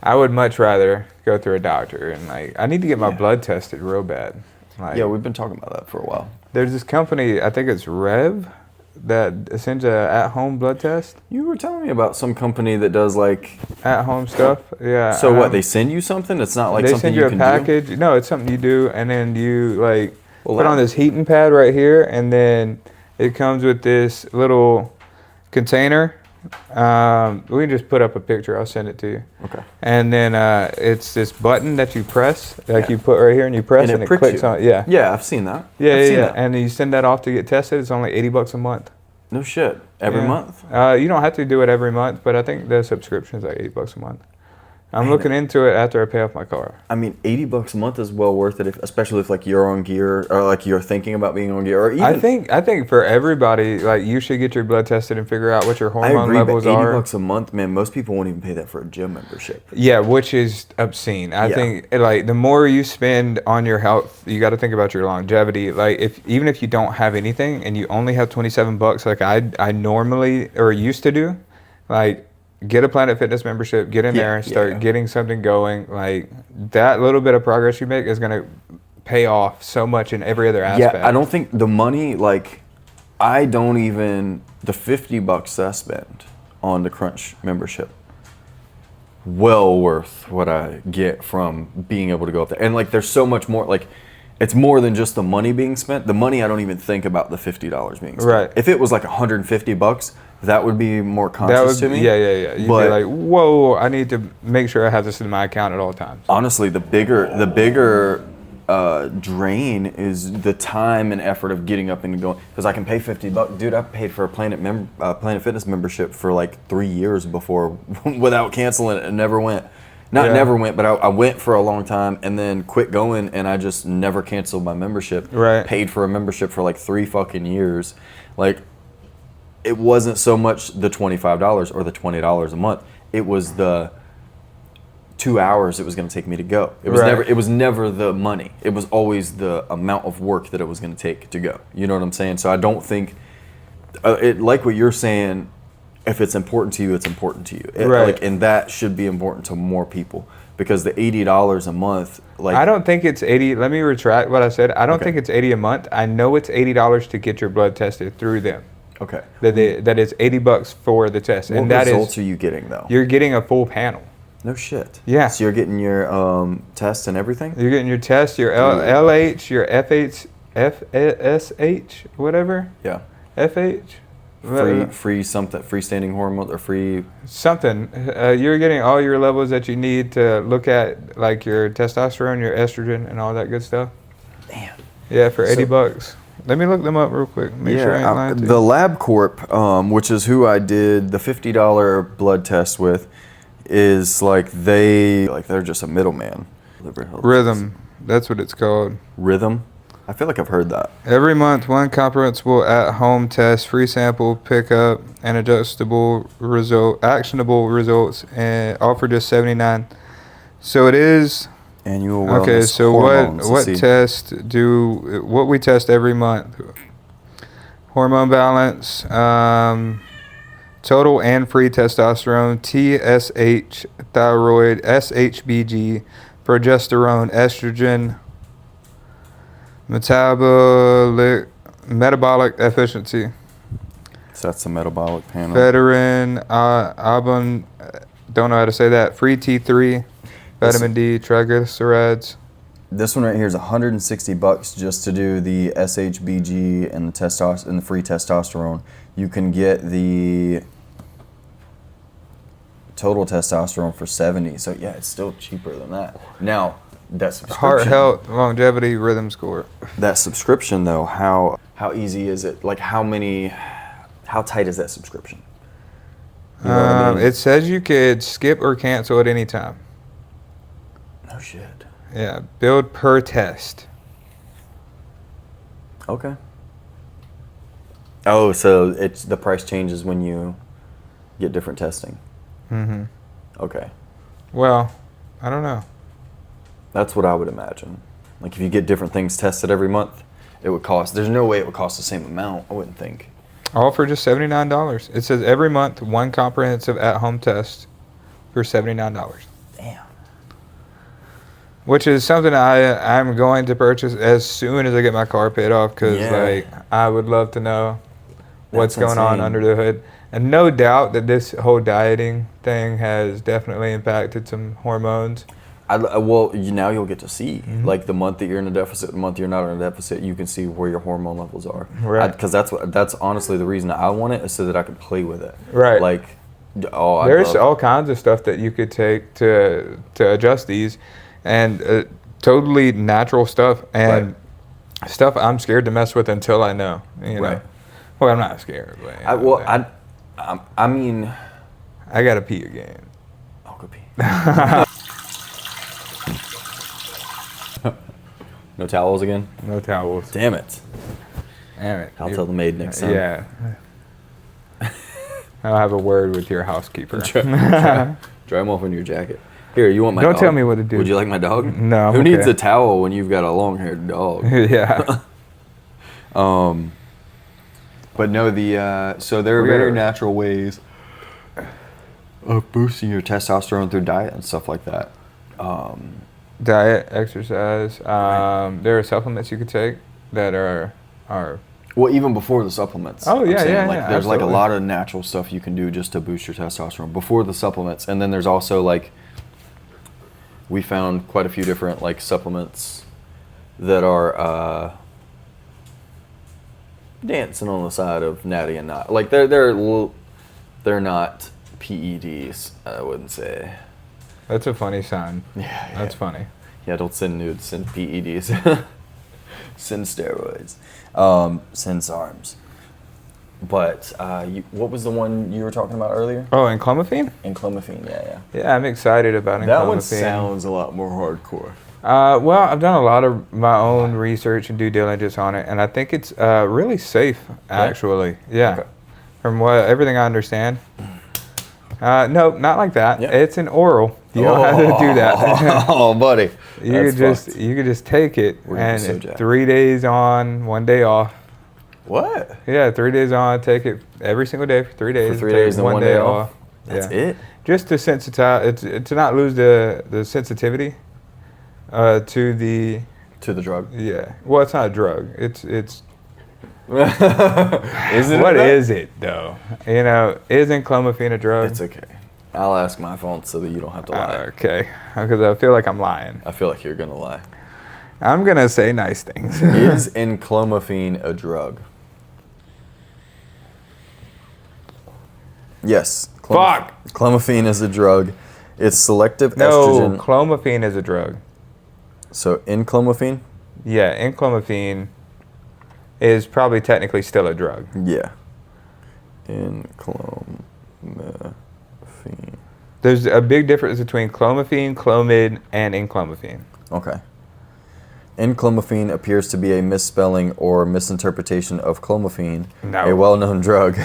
I would much rather go through a doctor and I need to get my blood tested real bad. We've been talking about that for a while. There's this company, I think it's Rev, that sends a at-home blood test. You were telling me about some company that does like at-home stuff. Yeah. So what? They send you something? It's not like something you can do? They send you a package. No, it's something you do, and then you put on this heating pad right here, and then it comes with this little container. We can just put up a picture. I'll send it to you. Okay. And then it's this button that you press, you put right here, and you press, and it clicks on. Yeah. Yeah, I've seen that. Yeah. And you send that off to get tested. It's only $80 a month. No shit. Every month? You don't have to do it every month, but I think the subscription is like $80 a month. I'm looking into it after I pay off my car. I mean, $80 a month is well worth it, especially if like you're on gear or like you're thinking about being on gear. Or even I think for everybody, like you should get your blood tested and figure out what your hormone levels are. $80 a month, man. Most people won't even pay that for a gym membership. Yeah, which is obscene. I think like the more you spend on your health, you got to think about your longevity. Like even if you don't have anything and you only have $27, like I normally or used to do, like. Get a Planet Fitness membership, get in there and start getting something going. Like that little bit of progress you make is going to pay off so much in every other aspect. Yeah, I don't think the money, like the $50 that I spend on the Crunch membership, well worth what I get from being able to go up there. And like there's so much more, like it's more than just the money being spent. The money, I don't even think about the $50 being spent. Right. If it was like $150, that would be more conscious to me. Yeah. You'd be like, whoa, I need to make sure I have this in my account at all times. Honestly, the bigger drain is the time and effort of getting up and going. Because I can pay $50. Dude, I paid for a Planet Fitness membership for like 3 years before without canceling it and never went. Never went, but I went for a long time and then quit going, and I just never canceled my membership. Right. Paid for a membership for like 3 fucking years. Like, it wasn't so much the $25 or the $20 a month. It was the 2 hours it was going to take me to go. It was never the money. It was always the amount of work that it was going to take to go. You know what I'm saying? So I don't think, like what you're saying, if it's important to you, it's important to you. And that should be important to more people, because the $80 a month, like, I don't think it's 80. Let me retract what I said. I don't think it's 80 a month. I know it's $80 to get your blood tested through them. Okay. That is $80 for the test. What results are you getting though? You're getting a full panel. No shit. Yeah. So you're getting your tests and everything? You're getting your test, your LH, your FSH, whatever. Yeah. FH. Freestanding hormone or free something. You're getting all your levels that you need to look at, like your testosterone, your estrogen, and all that good stuff. Damn. Yeah, for $80. Let me look them up real quick. Make sure I ain't lying to you. The LabCorp, which is who I did the $50 blood test with, is they're just a middleman. Rhythm. That's what it's called. Rhythm. I feel like I've heard that. Every month, one comprehensible at-home test, free sample pickup, and actionable results, and offer just $79. So it is annual wellness. Okay, so what we test every month? Hormone balance, total and free testosterone, TSH, thyroid, SHBG, progesterone, estrogen, metabolic efficiency. So that's the metabolic panel. Veteran, don't know how to say that. Free T3, vitamin D, triglycerides. This one right here is $160 just to do the SHBG and the free testosterone. You can get the total testosterone for $70. So yeah, it's still cheaper than that. Now, that subscription. Heart health, longevity, rhythm score. That subscription though, how easy is it? Like how tight is that subscription? You know what I mean? It says you could skip or cancel at any time. No shit. Yeah, billed per test. Okay. Oh, so it's the price changes when you get different testing. Mm-hmm. Okay. Well, I don't know. That's what I would imagine. Like if you get different things tested every month, it would cost. There's no way it would cost the same amount. I wouldn't think. All for just $79. It says every month, one comprehensive at-home test for $79. Damn. Which is something I'm going to purchase as soon as I get my car paid off, because like I would love to know what's going on under the hood. And no doubt that this whole dieting thing has definitely impacted some hormones. Well, now you'll get to see, like the month that you're in a deficit, the month you're not in a deficit, you can see where your hormone levels are. Right. Because that's honestly the reason I want it, is so that I can play with it. Right. Like, there's all kinds of stuff that you could take to adjust these, and totally natural stuff, and stuff I'm scared to mess with until I know. You know. Well, I'm not scared. But, I mean, I gotta pee again. I'll go pee. No towels again? No towels. Damn it. Damn it. I'll tell the maid next time. Yeah. I'll have a word with your housekeeper. Dry them off in your jacket. Here, you want my dog? Don't tell me what to do. Would you like my dog? No. Who needs a towel when you've got a long-haired dog? Yeah. But no, so there are very natural ways of boosting your testosterone through diet and stuff like that. Diet, exercise. There are supplements you could take that are. Well, even before the supplements. Oh yeah, yeah. There's There's like a lot of natural stuff you can do just to boost your testosterone before the supplements, and then there's also like we found quite a few different like supplements that are dancing on the side of natty and not like they're not PEDs. I wouldn't say. That's a funny sign. Yeah, that's funny. Yeah, don't send nudes, send PEDs. Send steroids. Send SARMs. But what was the one you were talking about earlier? Oh, enclomiphene? Enclomiphene, yeah. Yeah, I'm excited about enclomiphene. That one sounds a lot more hardcore. Well, I've done a lot of my own research and due diligence on it, and I think it's really safe, actually. Yeah. Okay. From everything I understand. No, not like that. Yep. It's an oral. You don't have to do that. Oh, buddy. You could just take it, and so 3 days on, 1 day off. What? Yeah, 3 days on, take it every single day for 3 days. For 3 days and 1 day off. That's it. Just to sensitize, to not lose the sensitivity to the drug. Yeah. Well, it's not a drug. It's. Is it? What is it though? You know, isn't clomiphene a drug? It's okay. I'll ask my phone so that you don't have to lie. Okay, because I feel like I'm lying. I feel like you're gonna lie. I'm gonna say nice things. Is enclomiphene a drug? Yes. Fuck. Clomiphene is a drug. It's selective No, estrogen. clomiphene is a drug. So enclomiphene? Yeah, enclomiphene is probably technically still a drug. Yeah. Enclomiphene. There's a big difference between clomiphene, clomid, and enclomiphene. Okay. Enclomiphene appears to be a misspelling or misinterpretation of clomiphene, a well-known drug.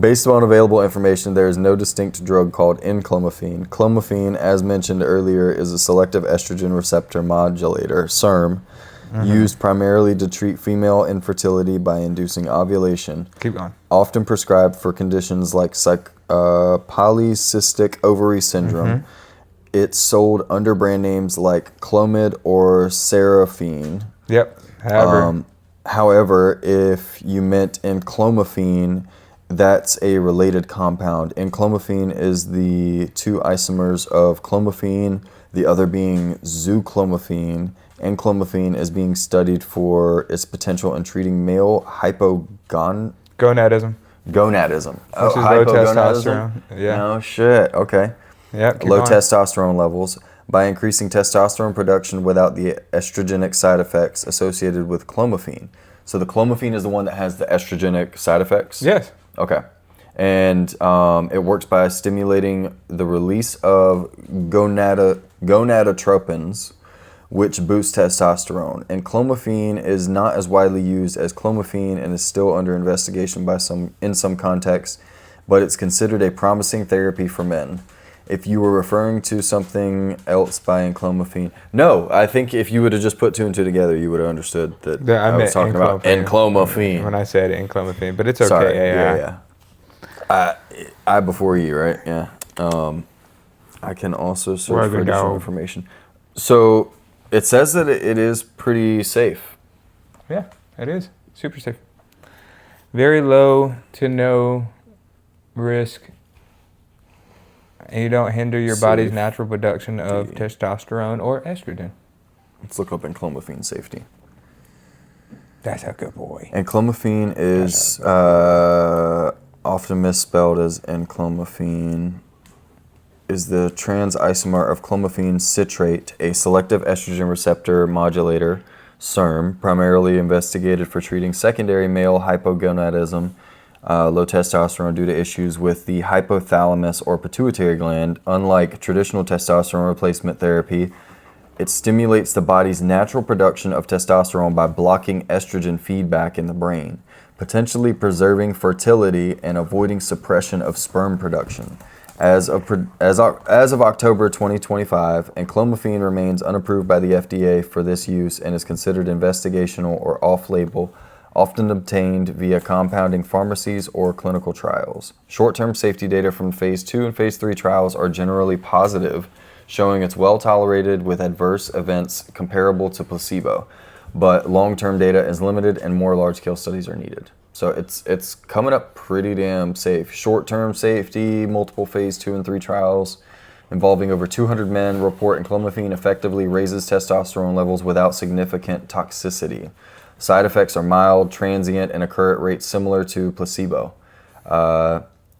Based on available information, there is no distinct drug called enclomiphene. Clomiphene, as mentioned earlier, is a selective estrogen receptor modulator, SERM, used primarily to treat female infertility by inducing ovulation. Keep going. Often prescribed for conditions like polycystic ovary syndrome. It's sold under brand names like Clomid or Seraphine. Yep. However, if you meant enclomiphene, that's a related compound. Enclomiphene is the two isomers of clomiphene, the other being zuclomiphene. Enclomiphene is being studied for its potential in treating male gonadism. Gonadism. Which is low testosterone. Yeah. No shit. Okay. Yep. Keep Low going. testosterone levels by increasing testosterone production without the estrogenic side effects associated with clomiphene. So the clomiphene is the one that has the estrogenic side effects? Yes. Okay. And it works by stimulating the release of gonadotropins, which boost testosterone. And clomiphene is not as widely used as clomiphene and is still under investigation in some contexts, but it's considered a promising therapy for men. If you were referring to something else by enclomiphene, no, I think if you would have just put 2 and 2 together, you would have understood that I was talking about enclomiphene. When I said enclomiphene, but it's okay. Sorry. Yeah. I before you, right? Yeah. I can also search for additional information. So it says that it is pretty safe. Yeah, it is. Super safe. Very low to no risk. And you don't hinder your body's natural production of testosterone or estrogen. Let's look up enclomiphene safety. That's a good boy. Enclomiphene is often misspelled as enclomiphene. Is the trans isomer of clomiphene citrate, a selective estrogen receptor modulator, SERM, primarily investigated for treating secondary male hypogonadism, low testosterone due to issues with the hypothalamus or pituitary gland. Unlike traditional testosterone replacement therapy, it stimulates the body's natural production of testosterone by blocking estrogen feedback in the brain, potentially preserving fertility and avoiding suppression of sperm production. As of October 2025, enclomiphene remains unapproved by the FDA for this use and is considered investigational or off-label, often obtained via compounding pharmacies or clinical trials. Short-term safety data from phase 2 and phase 3 trials are generally positive, showing it's well tolerated with adverse events comparable to placebo, but long-term data is limited and more large-scale studies are needed. So it's coming up pretty damn safe. Short-term safety, multiple phase 2 and 3 trials involving over 200 men report enclomiphene effectively raises testosterone levels without significant toxicity. Side effects are mild, transient, and occur at rates similar to placebo.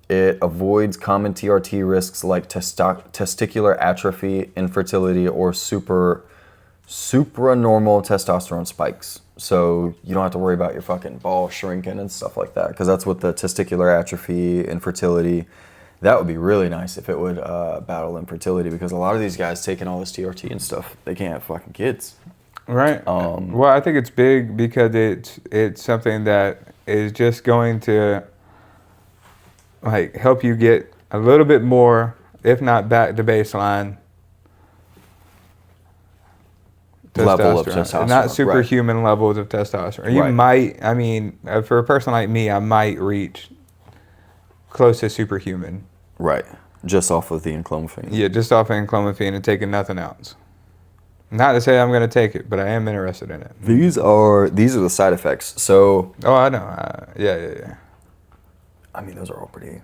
It avoids common TRT risks like testicular atrophy, infertility, or supranormal testosterone spikes. So you don't have to worry about your fucking ball shrinking and stuff like that, because that's what the testicular atrophy, infertility, that would be really nice if it would battle infertility, because a lot of these guys taking all this TRT and stuff, they can't have fucking kids. Right. Well, I think it's big because it's something that is just going to like help you get a little bit more, if not back to baseline, level of testosterone. Not superhuman levels of testosterone. You might, I mean, for a person like me, I might reach close to superhuman. Right. Just off of the enclomiphene. Yeah, just off of enclomiphene and taking nothing else. Not to say I'm going to take it, but I am interested in it. These are the side effects. So. Oh, I know. Yeah. I mean, those are all pretty.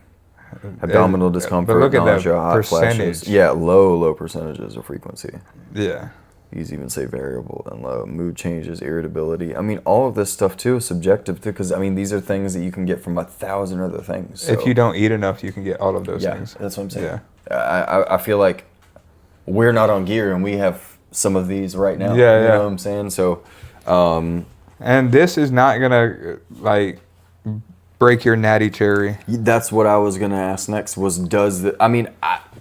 Abdominal discomfort, but look at nausea, the hot percentage. flashes. Yeah, low percentages of frequency. Yeah. You even say variable and low. Mood changes, irritability. I mean, all of this stuff too is subjective too, because I mean, these are things that you can get from 1,000 other things. So. If you don't eat enough, you can get all of those things. That's what I'm saying. Yeah. I feel like we're not on gear and we have some of these right now. Yeah, you know what I'm saying? So, and this is not gonna like break your natty cherry. That's what I was gonna ask next.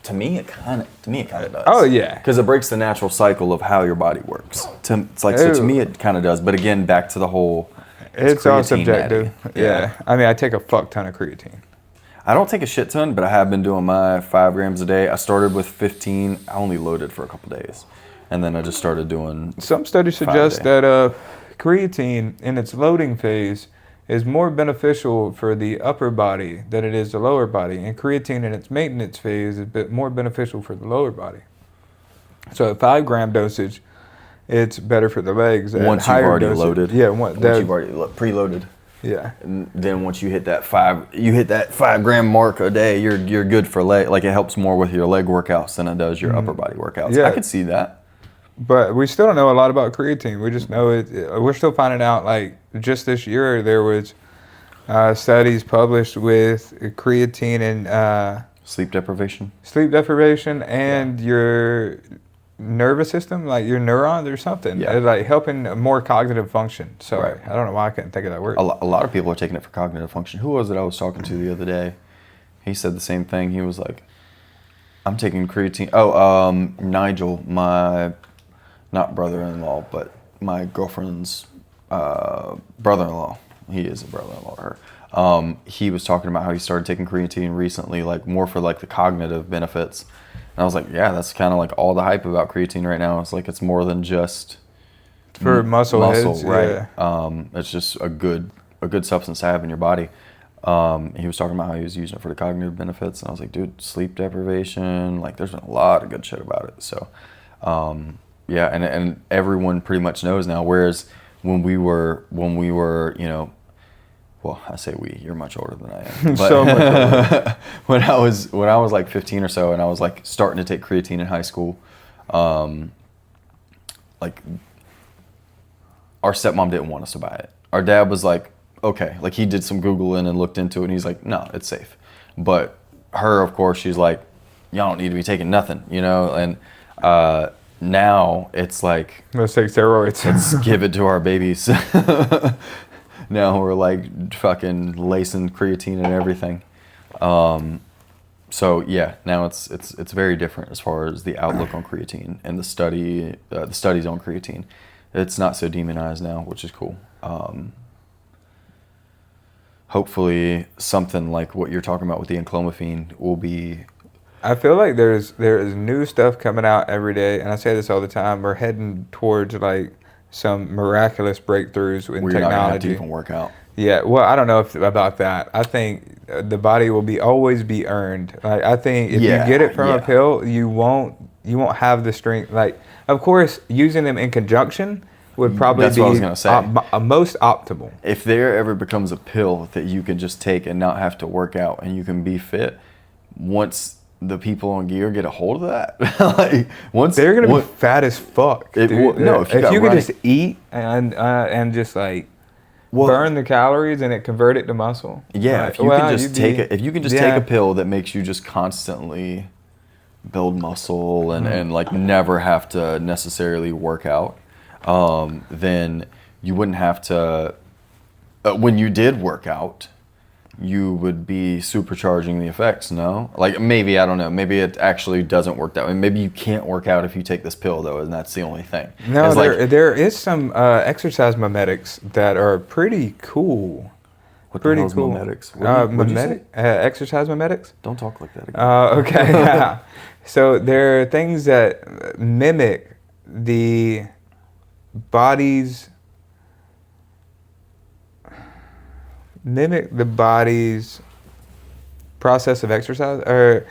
To me, it kind of does. Oh yeah, because it breaks the natural cycle of how your body works. To me, it kind of does. But again, back to the whole. It's all subjective. Yeah. I mean, I take a fuck ton of creatine. I don't take a shit ton, but I have been doing my 5 grams a day. I started with 15. I only loaded for a couple days, and then I just started doing. Some studies suggest that creatine in its loading phase is more beneficial for the upper body than it is the lower body, and creatine in its maintenance phase is a bit more beneficial for the lower body. So at 5 gram dosage, it's better for the legs. Once you've already loaded. Yeah, once you've already preloaded. Yeah. And then once you hit that 5 gram mark a day, you're good for leg. Like it helps more with your leg workouts than it does your upper body workouts. Yeah. I could see that. But we still don't know a lot about creatine. We just know it. We're still finding out, like, just this year there was studies published with creatine and Sleep deprivation. and your nervous system, like your neurons or something. Yeah. It's like helping more cognitive function. So Right. I don't know why I couldn't think of that word. A lot of people are taking it for cognitive function. Who was it I was talking to the other day? He said the same thing. He was like, I'm taking creatine. Oh, Nigel, my, not brother-in-law, but my girlfriend's brother-in-law. He is a brother-in-law to her. He was talking about how he started taking creatine recently, like more for like the cognitive benefits. And I was like, yeah, that's kind of like all the hype about creatine right now. It's like it's more than just For muscle heads, right? yeah. It's just a good substance to have in your body. He was talking about how he was using it for the cognitive benefits, and I was like, dude, sleep deprivation, like there's been a lot of good shit about it. So, yeah, and everyone pretty much knows now. Whereas when we were, you know, well, I say we, you're much older than I am. But So much older. when I was like 15 or so, and I was like starting to take creatine in high school, like our stepmom didn't want us to buy it. Our dad was like, okay, like he did some Googling and looked into it, and he's like, no, it's safe. But her, of course, she's like, y'all don't need to be taking nothing, you know? And now it's like, Let's take steroids. let's give it to our babies. Now we're like fucking lacing creatine and everything. So yeah, now it's very different as far as the outlook on creatine and the studies on creatine. It's not so demonized now, which is cool. Hopefully something like what you're talking about with the enclomiphene will be. I feel like there is new stuff coming out every day, and I say this all the time. We're heading towards like some miraculous breakthroughs in Where you're not gonna have to technology. even work out. Yeah, well, I don't know about that. I think the body will always be earned. Like, I think if you get it from a pill, you won't have the strength. Like, of course, using them in conjunction would probably That's be what I was gonna say. Most optimal. If there ever becomes a pill that you can just take and not have to work out and you can be fit, once the people on gear get a hold of that, like once they're gonna be fat as fuck. No, if you could just eat and just like burn the calories and it convert it to muscle. Yeah, like, if you can just take it, if you can just take a pill that makes you just constantly build muscle and like never have to necessarily work out, then you wouldn't have to. When you did work out, you would be supercharging the effects, no? Like maybe, I don't know, maybe it actually doesn't work that way. Maybe you can't work out if you take this pill though, and that's the only thing. No, like, there is some exercise mimetics that are pretty cool. What the hell's mimetics? What'd you say? Exercise mimetics? Don't talk like that again. Okay, yeah. So there are things that mimic the body's process of exercise or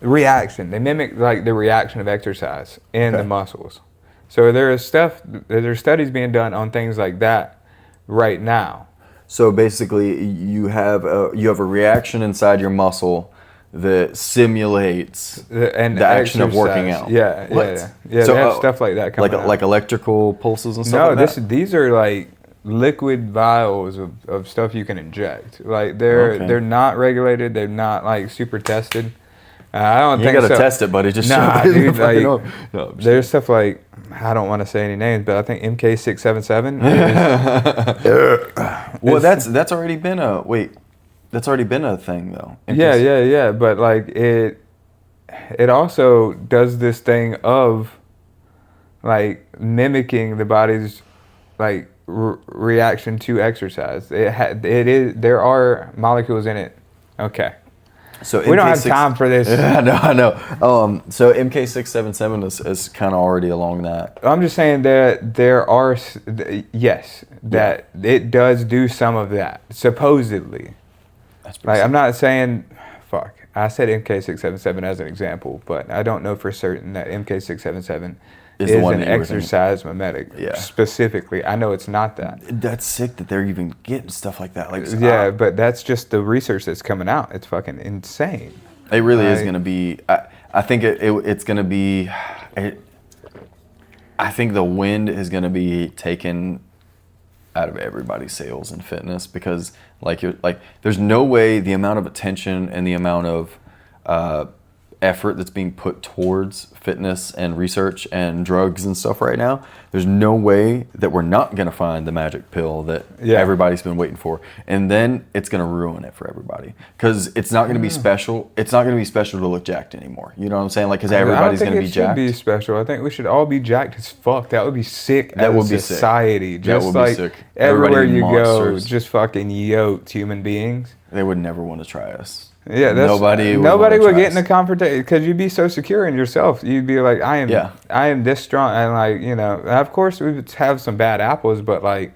reaction. They mimic like the reaction of exercise in the muscles. So there's studies being done on things like that right now. So basically, you have a reaction inside your muscle that simulates the action of working out. Yeah, What? yeah. So, they have stuff like that coming out. Like electrical pulses and stuff. No, these are like liquid vials of stuff you can inject. Like they're not regulated. They're not like super tested. I don't think so. You gotta test it, buddy. Just nah, show dude. Like, no, there's stuff like I don't want to say any names, but I think MK677. Well, that's already been a That's already been a thing though. Yeah. But like it also does this thing of like mimicking the body's like reaction to exercise. There are molecules in it. Okay. So we don't have time for this. I know. So MK677 is kind of already along that. I'm just saying that there are, yes, that it does do some of that, supposedly. That's like, I'm not saying, fuck, I said MK677 as an example, but I don't know for certain that MK677 is an exercise mimetic. Yeah. Specifically. I know it's not that. That's sick that they're even getting stuff like that. Like, yeah, but that's just the research that's coming out. It's fucking insane. It really is going to be, I think it's going to be, I think the wind is going to be taken out of everybody's sales in fitness, because there's no way the amount of attention and the amount of effort that's being put towards fitness and research and drugs and stuff right now, there's no way that we're not going to find the magic pill that everybody's been waiting for, and then it's going to ruin it for everybody, because it's not going to be special. It's not going to be special to look jacked anymore. You know what I'm saying? Like, because everybody's going to be jacked. It should be special. I think we should all be jacked as fuck. That would be sick. That would be society. Just that would like be sick. Everywhere you monsters. go, just fucking yoked human beings. They would never want to try us. Yeah, nobody would get in the confrontation, because you'd be so secure in yourself. You'd be like, I am this strong, and like, you know, of course we would have some bad apples, but like,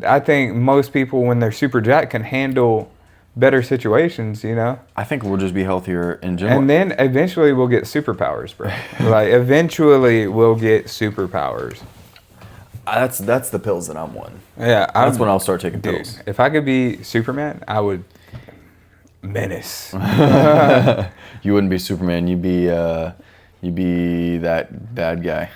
I think most people, when they're super jacked, can handle better situations. You know, I think we'll just be healthier in general, and then eventually we'll get superpowers, bro. Like, eventually we'll get superpowers. That's the pills that I'm on. Yeah, that's when I'll start taking pills. If I could be Superman, I would. Menace. You wouldn't be Superman. You'd be that bad guy.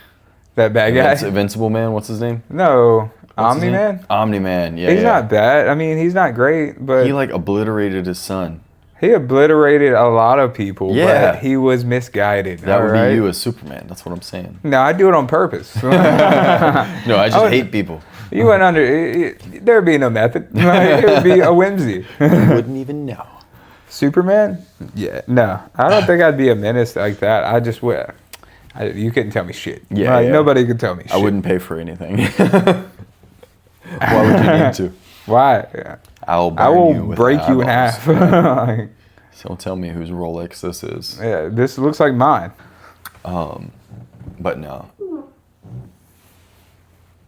That bad guy? Invincible Man. What's his name? No, Omni-Man. Omni-Man. Yeah. He's not bad. I mean, he's not great, but he like obliterated his son. He obliterated a lot of people. Yeah. But he was misguided. That would be you as Superman. That's what I'm saying. No, I do it on purpose. No, I just hate people. You went under. There'd be no method. It would be a whimsy. You wouldn't even know. Superman? Yeah. No, I don't think I'd be a menace like that. I just would. You couldn't tell me shit. Yeah, Nobody could tell me shit. I wouldn't pay for anything. Why would you need to? Why? Yeah. I will break you in half. So don't tell me whose Rolex this is. Yeah, this looks like mine. But no.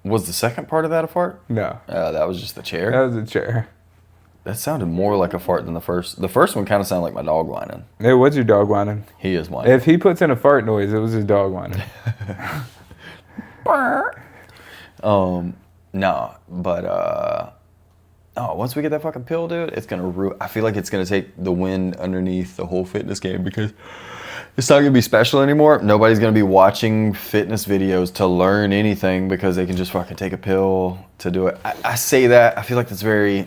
Was the second part of that a fart? No. That was just the chair? That was the chair. That sounded more like a fart than the first. The first one kind of sounded like my dog whining. Hey, what's your dog whining? He is whining. If he puts in a fart noise, it was his dog whining. No, but once we get that fucking pill, dude, it's gonna I feel like it's gonna take the wind underneath the whole fitness game, because it's not gonna be special anymore. Nobody's gonna be watching fitness videos to learn anything, because they can just fucking take a pill to do it. I say that, I feel like that's very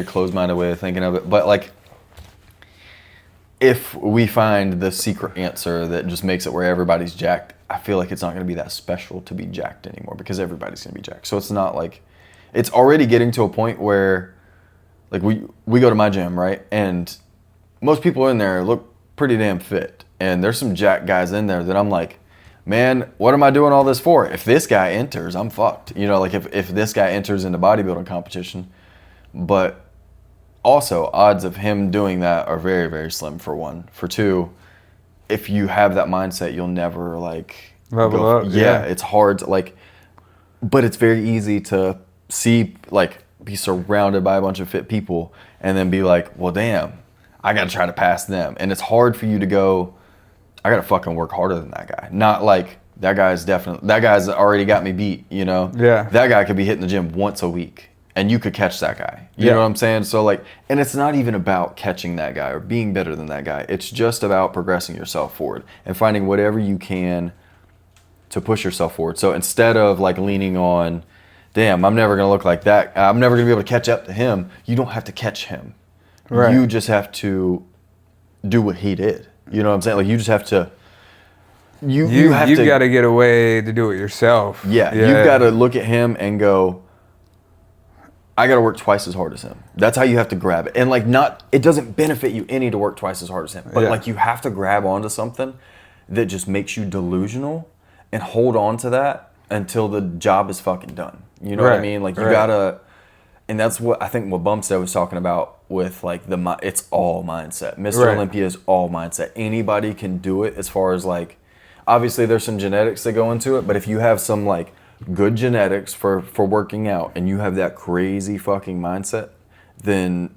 closed-minded way of thinking of it, but like, if we find the secret answer that just makes it where everybody's jacked, I feel like it's not going to be that special to be jacked anymore, because everybody's going to be jacked. So it's not like, it's already getting to a point where, like, we go to my gym, right, and most people in there look pretty damn fit, and there's some jacked guys in there that I'm like, man, what am I doing all this for? If this guy enters, I'm fucked. You know, like, if this guy enters into bodybuilding competition. But also, odds of him doing that are very, very slim, for one. For two, if you have that mindset, you'll never, like, level up. Yeah, it's hard to, like, but it's very easy to see, like, be surrounded by a bunch of fit people and then be like, well, damn, I got to try to pass them. And it's hard for you to go, I got to fucking work harder than that guy. Not like, that guy's already got me beat, you know? Yeah. That guy could be hitting the gym once a week, and you could catch that guy. You know what I'm saying? So, like, and it's not even about catching that guy or being better than that guy. It's just about progressing yourself forward and finding whatever you can to push yourself forward. So instead of, like, leaning on, damn, I'm never going to look like that, I'm never going to be able to catch up to him, you don't have to catch him. Right. You just have to do what he did. You know what I'm saying? Like, you just have to, you got to get a way to do it yourself. Yeah. You've got to look at him and go, I got to work twice as hard as him. That's how you have to grab it. And, like, it doesn't benefit you any to work twice as hard as him. But, like, you have to grab onto something that just makes you delusional and hold on to that until the job is fucking done. You know what I mean? Like, you got to, and that's what I think what Bumstead was talking about with, like, it's all mindset. Mr. Olympia is all mindset. Anybody can do it, as far as, like, obviously there's some genetics that go into it, but if you have some, like, good genetics for working out and you have that crazy fucking mindset, then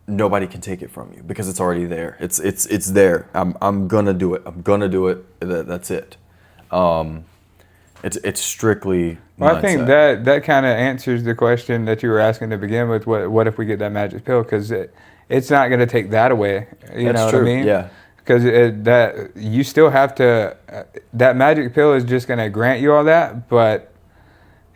nobody can take it from you, because it's already there. It's there. I'm gonna do it. I'm gonna do it. That's it. It's strictly mindset. Well, I think that kind of answers the question that you were asking to begin with. What if we get that magic pill? Because it's not going to take that away. You know what I mean? Yeah. Because that you still have to. That magic pill is just going to grant you all that, but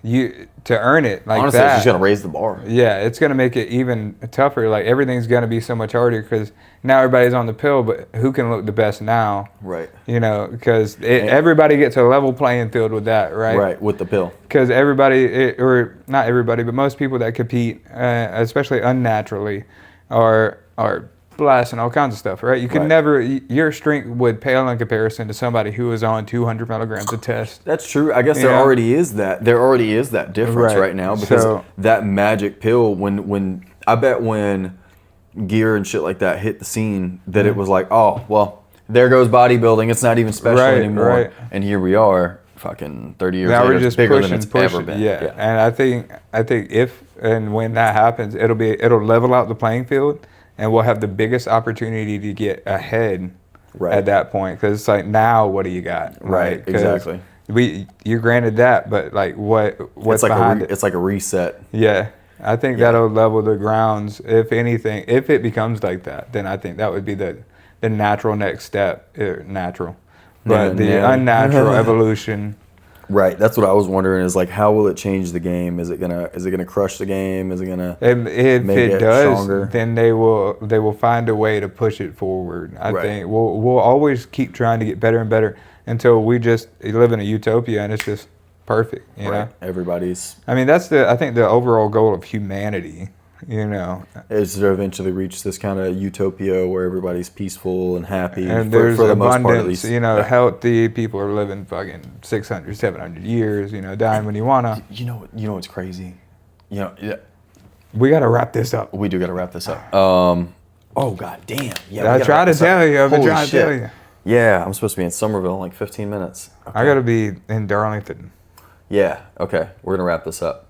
to earn it like Honestly, that. it's just gonna raise the bar. Yeah, it's gonna make it even tougher. Like everything's gonna be so much harder because now everybody's on the pill. But who can look the best now? Right. You know, because everybody gets a level playing field with that, right? Right, with the pill. Because everybody, or not everybody, but most people that compete, especially unnaturally, are blasting all kinds of stuff, right? You can never, your strength would pale in comparison to somebody who is on 200 milligrams of test. That's true. I guess there already is that difference right now, because that magic pill, when I bet when gear and shit like that hit the scene, that it was like, oh, well, there goes bodybuilding. It's not even special anymore. Right. And here we are, fucking 30 years now later, we're just bigger than it's ever been. Yeah. And I think if and when that happens, it'll level out the playing field. And we'll have the biggest opportunity to get ahead at that point. Because it's like, now what do you got? Right, exactly. You're granted that, but like what's behind it? It's like a reset. Yeah. I think that'll level the grounds. If anything, if it becomes like that, then I think that would be the natural next step. Natural. But the unnatural evolution. Right, that's what I was wondering. Is like, how will it change the game? Is it gonna crush the game? Is it gonna if make it does stronger? Then they will find a way to push it forward. I think we'll always keep trying to get better and better until we just live in a utopia and it's just perfect. You know, everybody's. I mean, that's I think the overall goal of humanity. You know, is to eventually reach this kind of utopia where everybody's peaceful and happy, and there's for the abundance, most part, at least. You know, healthy people are living fucking 600, 700 years. You know, dying when you wanna. You know what's crazy? You know, we gotta wrap this up. We do gotta wrap this up. Oh god damn! Yeah, I try to tell you. I've been trying to tell you. Yeah, I'm supposed to be in Somerville in like 15 minutes. Okay. I gotta be in Darlington. Yeah. Okay, we're gonna wrap this up.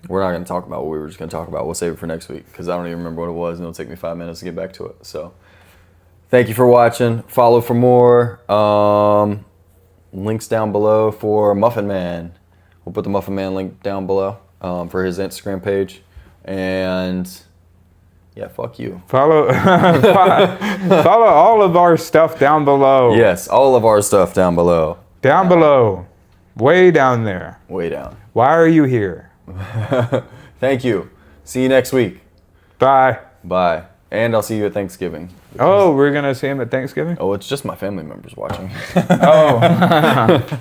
We're not going to talk about what we were just going to talk about. We'll save it for next week because I don't even remember what it was, and it'll take me 5 minutes to get back to it. So, thank you for watching. Follow for more. Links down below for Muffin Man. We'll put the Muffin Man link down below for his Instagram page. And yeah, fuck you. Follow all of our stuff down below. Yes, all of our stuff down below. Down below. Way down there. Way down. Why are you here? Thank you. See you next week. Bye. Bye. And I'll see you at Thanksgiving. Oh, we're going to see him at Thanksgiving? Oh, it's just my family members watching. Oh.